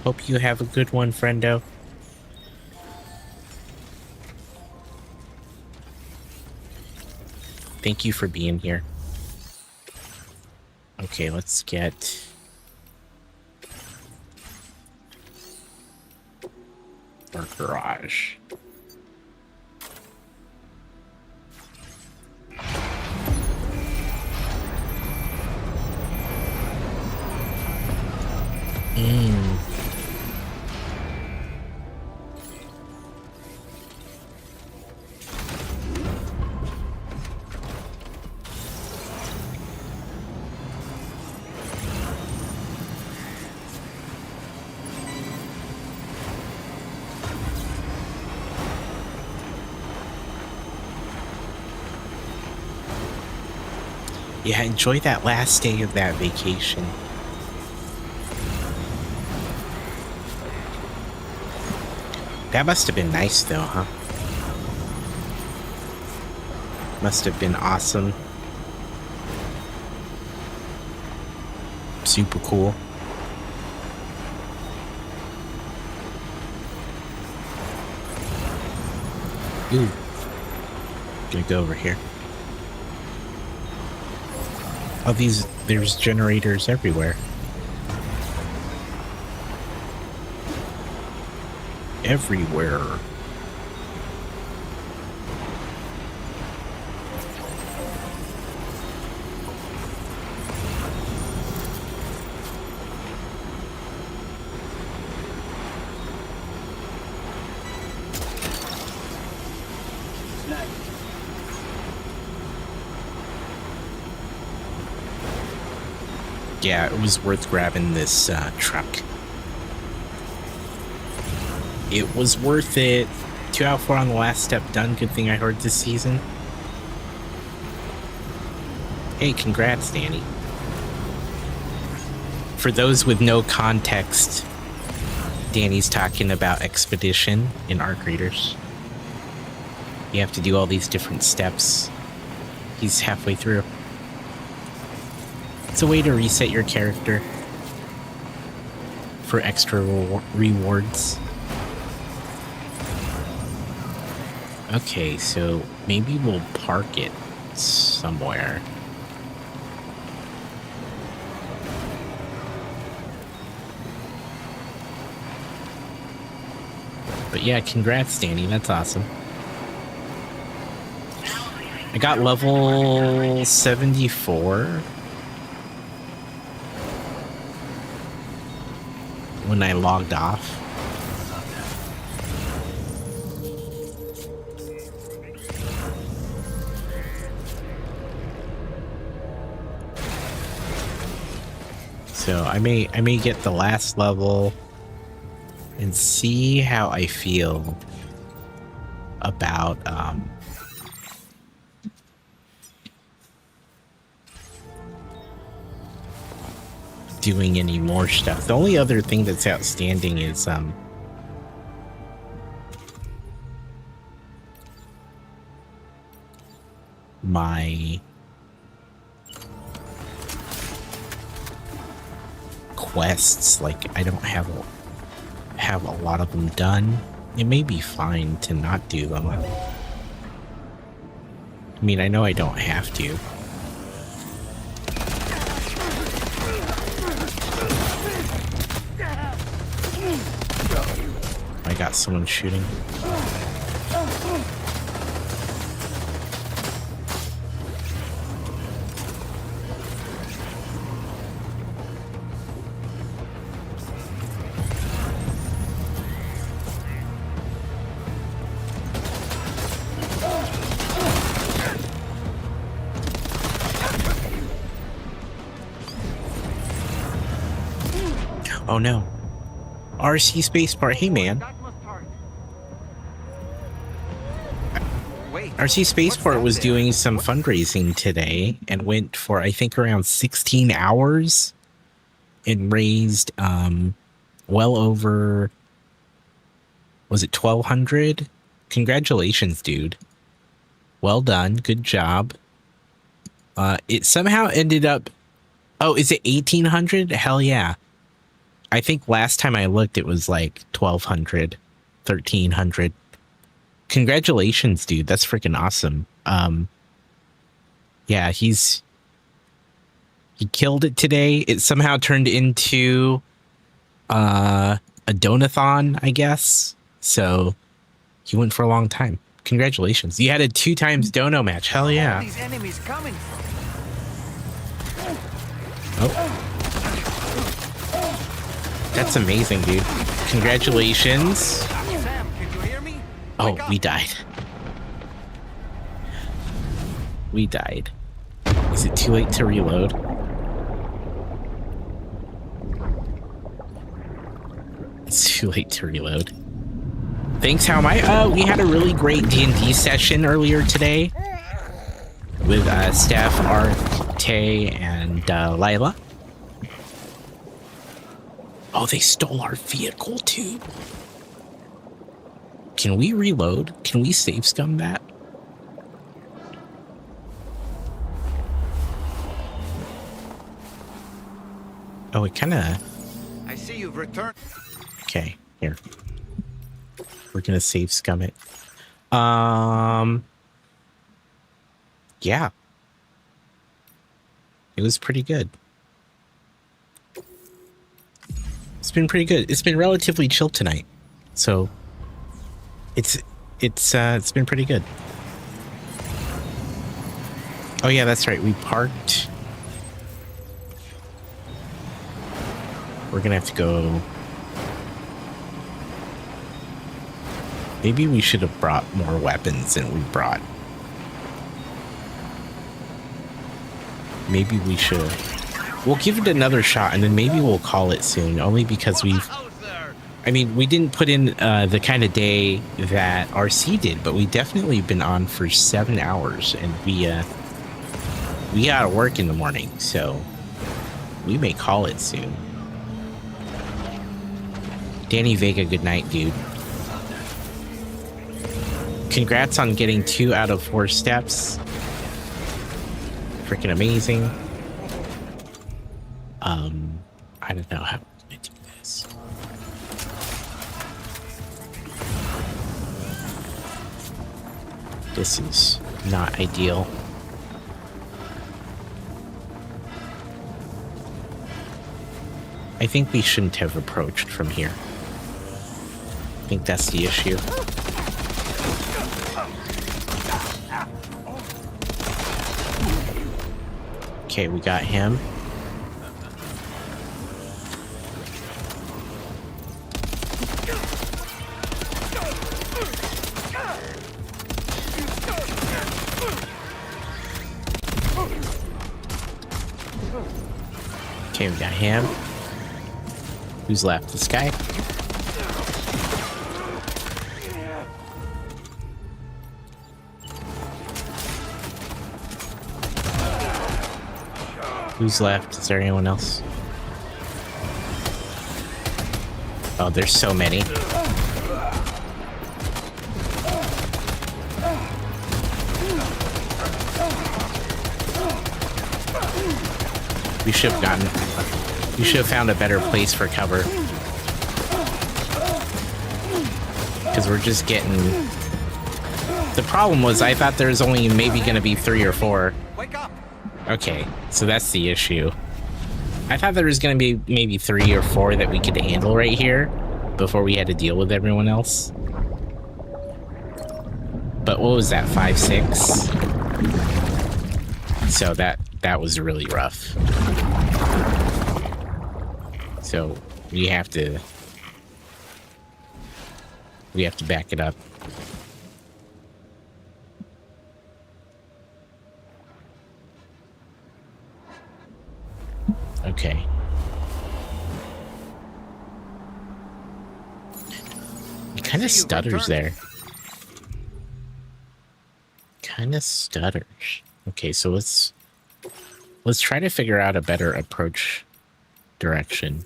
Hope you have a good one, friendo. Thank you for being here. Okay, let's get... our garage. Yeah, enjoy that last day of that vacation. That must have been nice though, huh? Must have been awesome. Super cool. Ooh. Gonna go over here. Oh, there's generators everywhere. Everywhere. Yeah, it was worth grabbing this truck. It was worth it. 2 out of 4 on the last step done. Good thing I heard this season. Hey, congrats, Danny. For those with no context, Danny's talking about Expedition in Arc Readers. You have to do all these different steps. He's halfway through. It's a way to reset your character for extra rewards. Okay, so maybe we'll park it somewhere. But yeah, congrats, Danny. That's awesome. I got level 74 when I logged off. So I may get the last level and see how I feel about doing any more stuff. The only other thing that's outstanding is my quests. Like, I don't have a lot of them done. It may be fine to not do them. I mean, I know I don't have to. I got someone shooting. Oh no. RC Spaceport, hey man. RC Spaceport was doing some fundraising today and went for, I think, around 16 hours and raised well over, was it 1,200? Congratulations, dude. Well done. Good job. It somehow ended up, oh, is it 1,800? Hell yeah. I think last time I looked, it was like 1,200, 1,300. Congratulations, dude. That's freaking awesome. Yeah, he killed it today. It somehow turned into a donathon, I guess. So he went for a long time. Congratulations. You had a 2 times dono match. Hell yeah. These enemies coming from. Oh. That's amazing, dude. Congratulations. Sam, can you hear me? Oh, we died. We died. Is it too late to reload? It's too late to reload. Thanks, how am I? We had a really great D&D session earlier today with Steph, Art, Tay, and Lila. Oh, they stole our vehicle too. Can we reload? Can we save scum that? Oh, it kind of... I see you've returned. Okay, here. We're gonna save scum it. Yeah. It was pretty good. It's been pretty good. It's been relatively chill tonight, so it's been pretty good. Oh yeah, that's right. We parked. We're gonna have to go. Maybe we should have brought more weapons than we brought. Maybe we should. We'll give it another shot, and then maybe we'll call it soon, only because I mean, we didn't put in the kind of day that RC did, but we definitely been on for 7 hours, and we gotta work in the morning, so we may call it soon. Danny Vega, good night, dude. Congrats on getting 2 out of 4 steps. Freaking amazing. I don't know how to do this. This is not ideal. I think we shouldn't have approached from here. I think that's the issue. Okay, we got him. Okay, we got him. Who's left? This guy? Who's left? Is there anyone else? Oh, there's so many. We should have gotten... We should have found a better place for cover. Because we're just getting... The problem was I thought there was only maybe going to be 3 or 4. Wake up! Okay, so that's the issue. I thought there was going to be maybe 3 or 4 that we could handle right here before we had to deal with everyone else. But what was that, 5, 6? So that was really rough. So we have to back it up. Okay. It kind of stutters there. Kind of stutters. Okay, so let's try to figure out a better approach direction.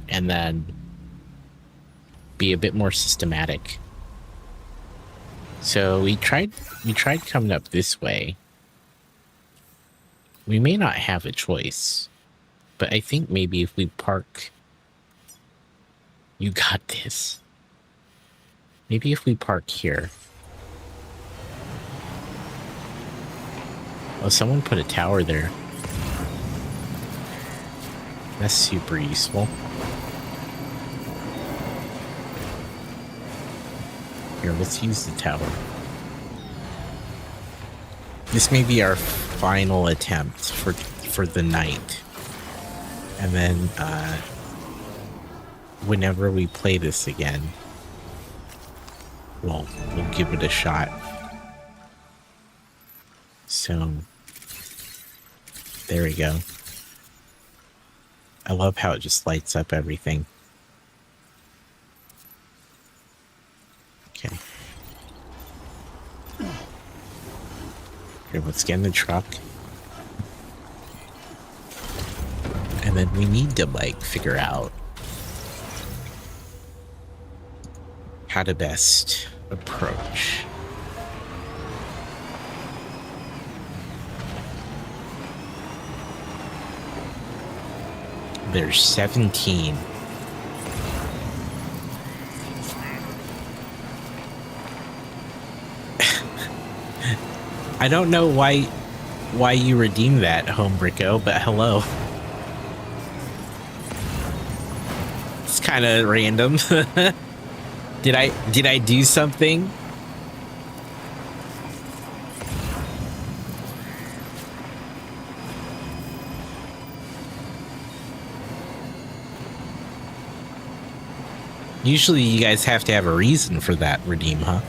And then be a bit more systematic. So we tried coming up this way. We may not have a choice, but I think maybe if we park... You got this. Maybe if we park here. Oh, someone put a tower there. That's super useful. Here, let's use the tower. This may be our final attempt for the night. And then, whenever we play this again, we'll give it a shot. So, there we go. I love how it just lights up everything. Okay. Here, let's get in the truck. And then we need to, like, figure out how to best approach. There's 17. I don't know why you redeemed that, Homebricko, but hello. It's kind of random. Did I do something? Usually you guys have to have a reason for that redeem, huh?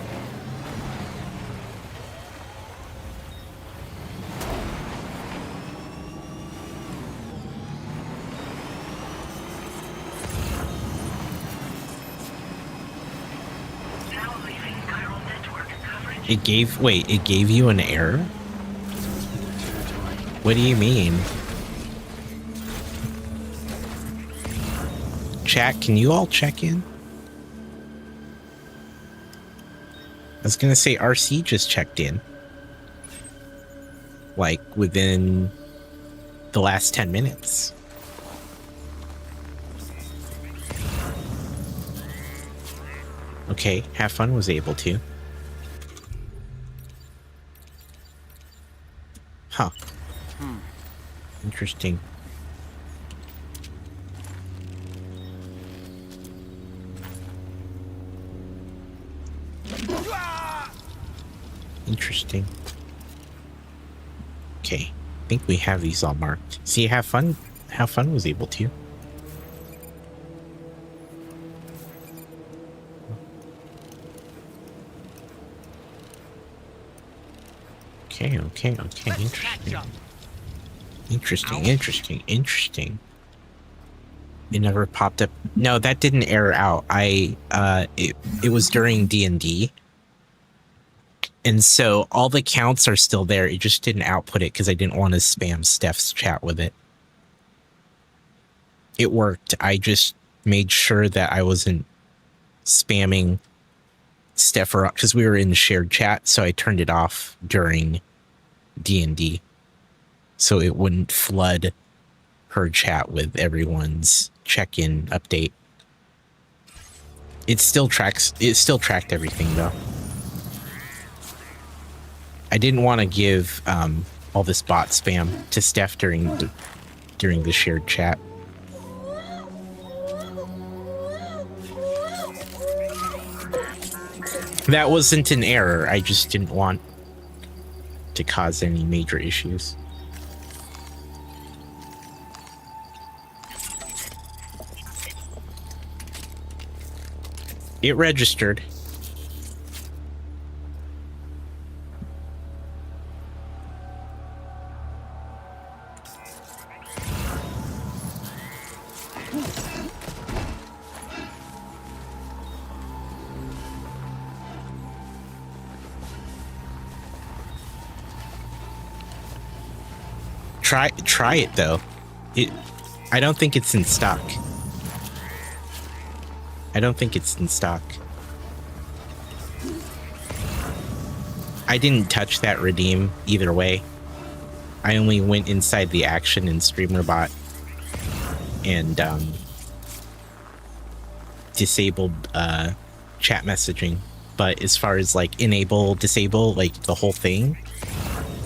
It gave you an error? What do you mean? Chat, can you all check in? I was gonna say RC just checked in. Like within the last 10 minutes. Okay, Have Fun was able to. Huh. Interesting. Interesting. Okay, I think we have these all marked. See, Have Fun was able to. Okay. Interesting. It never popped up. No, that didn't error out. It was during D&D. And so all the counts are still there. It just didn't output it because I didn't want to spam Steph's chat with it. It worked. I just made sure that I wasn't spamming Steph because we were in shared chat. So I turned it off during D&D so it wouldn't flood her chat with everyone's check-in update. It still tracked everything though. I didn't want to give all this bot spam to Steph during the shared chat. That wasn't an error. I just didn't want to cause any major issues. It registered. Try it though. I don't think it's in stock. I didn't touch that redeem either way. I only went inside the action in StreamerBot and disabled chat messaging. But as far as like enable, disable, like the whole thing,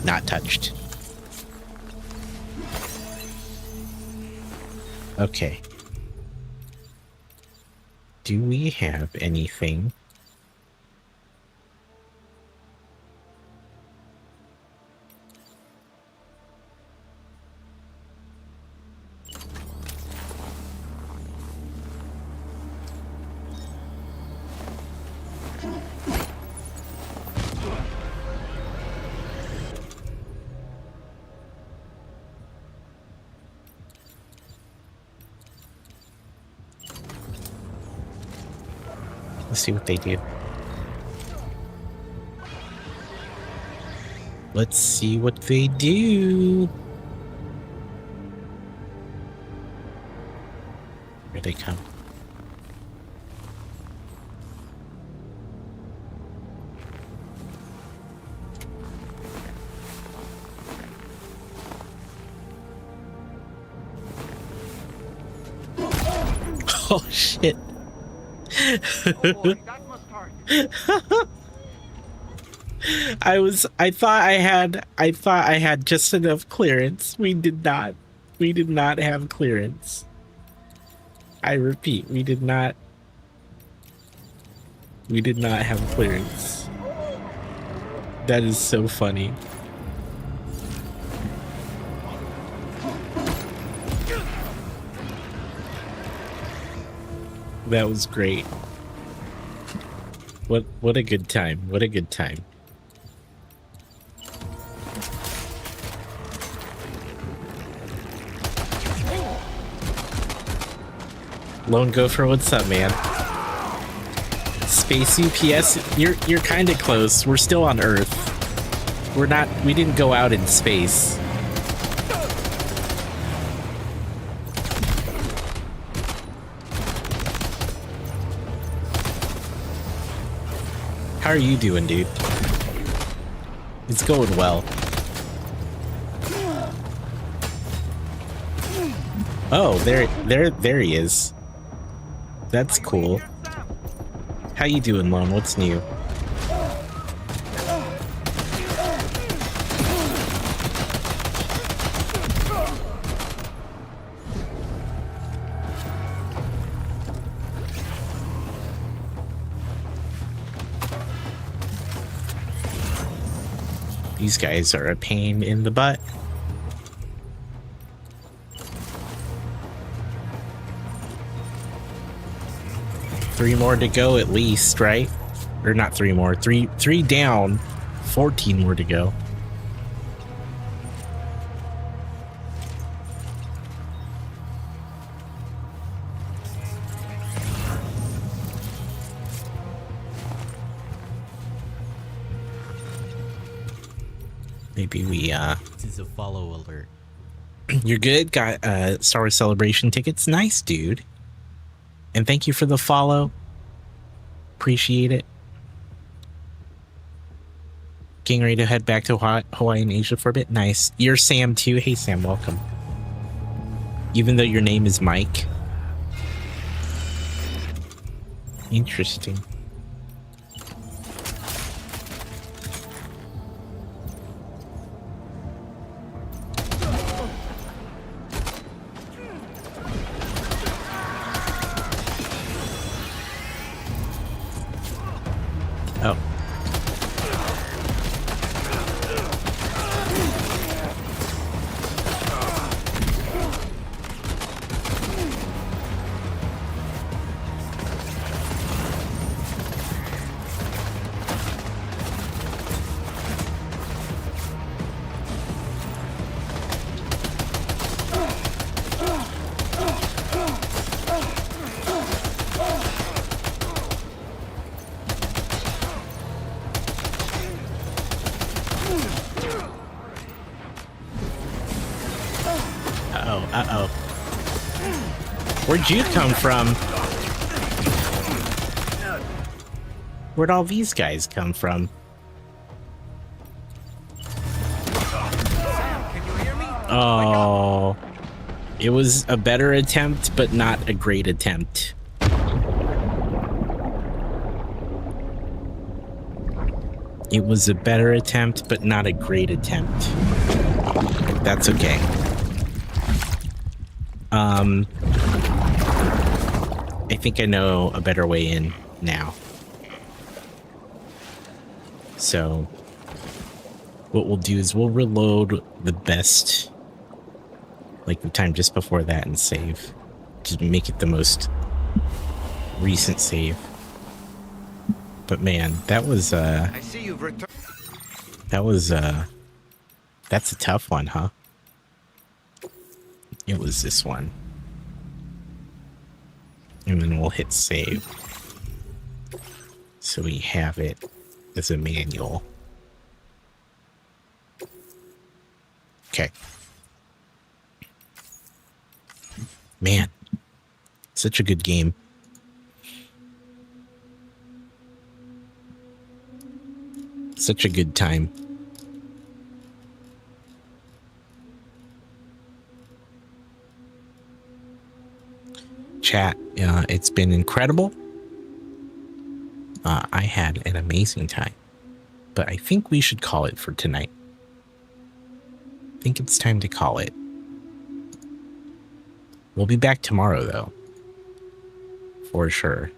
not touched. Okay. Do we have anything? Let's see what they do. Let's see what they do. Here they come. Oh shit. Oh boy, that must hurt. I thought I had just enough clearance. We did not have clearance. I repeat, we did not have clearance. That is so funny. That was great. What a good time. What a good time. Lone Gopher, what's up, man? Space UPS, you're kind of close. We're still on Earth. We didn't go out in space. How are you doing, dude? It's going well. Oh, there he is. That's cool. How you doing, Lone? What's new? These guys are a pain in the butt. Three more to go at least, right? Or not three more. Three down. 14 more to go. Maybe we This is a follow alert. You're good. Got Star Wars Celebration tickets. Nice, dude. And thank you for the follow. Appreciate it. Getting ready to head back to Hawaii and Asia for a bit. Nice. You're Sam too. Hey Sam, welcome. Even though your name is Mike. Interesting. Oh. Uh-oh. Where'd you come from? Where'd all these guys come from? Oh. It was a better attempt, but not a great attempt. It was a better attempt, but not a great attempt. That's okay. I think I know a better way in now. So what we'll do is we'll reload the best, like the time just before that, and save to make it the most recent save. But man, that was I see you've returned. That's a tough one, huh? It was this one. And then we'll hit save. So we have it as a manual. Okay. Man, such a good game. Such a good time. Chat, it's been incredible. I had an amazing time, but I think we should call it for tonight. I think it's time to call it. We'll be back tomorrow, though, for sure.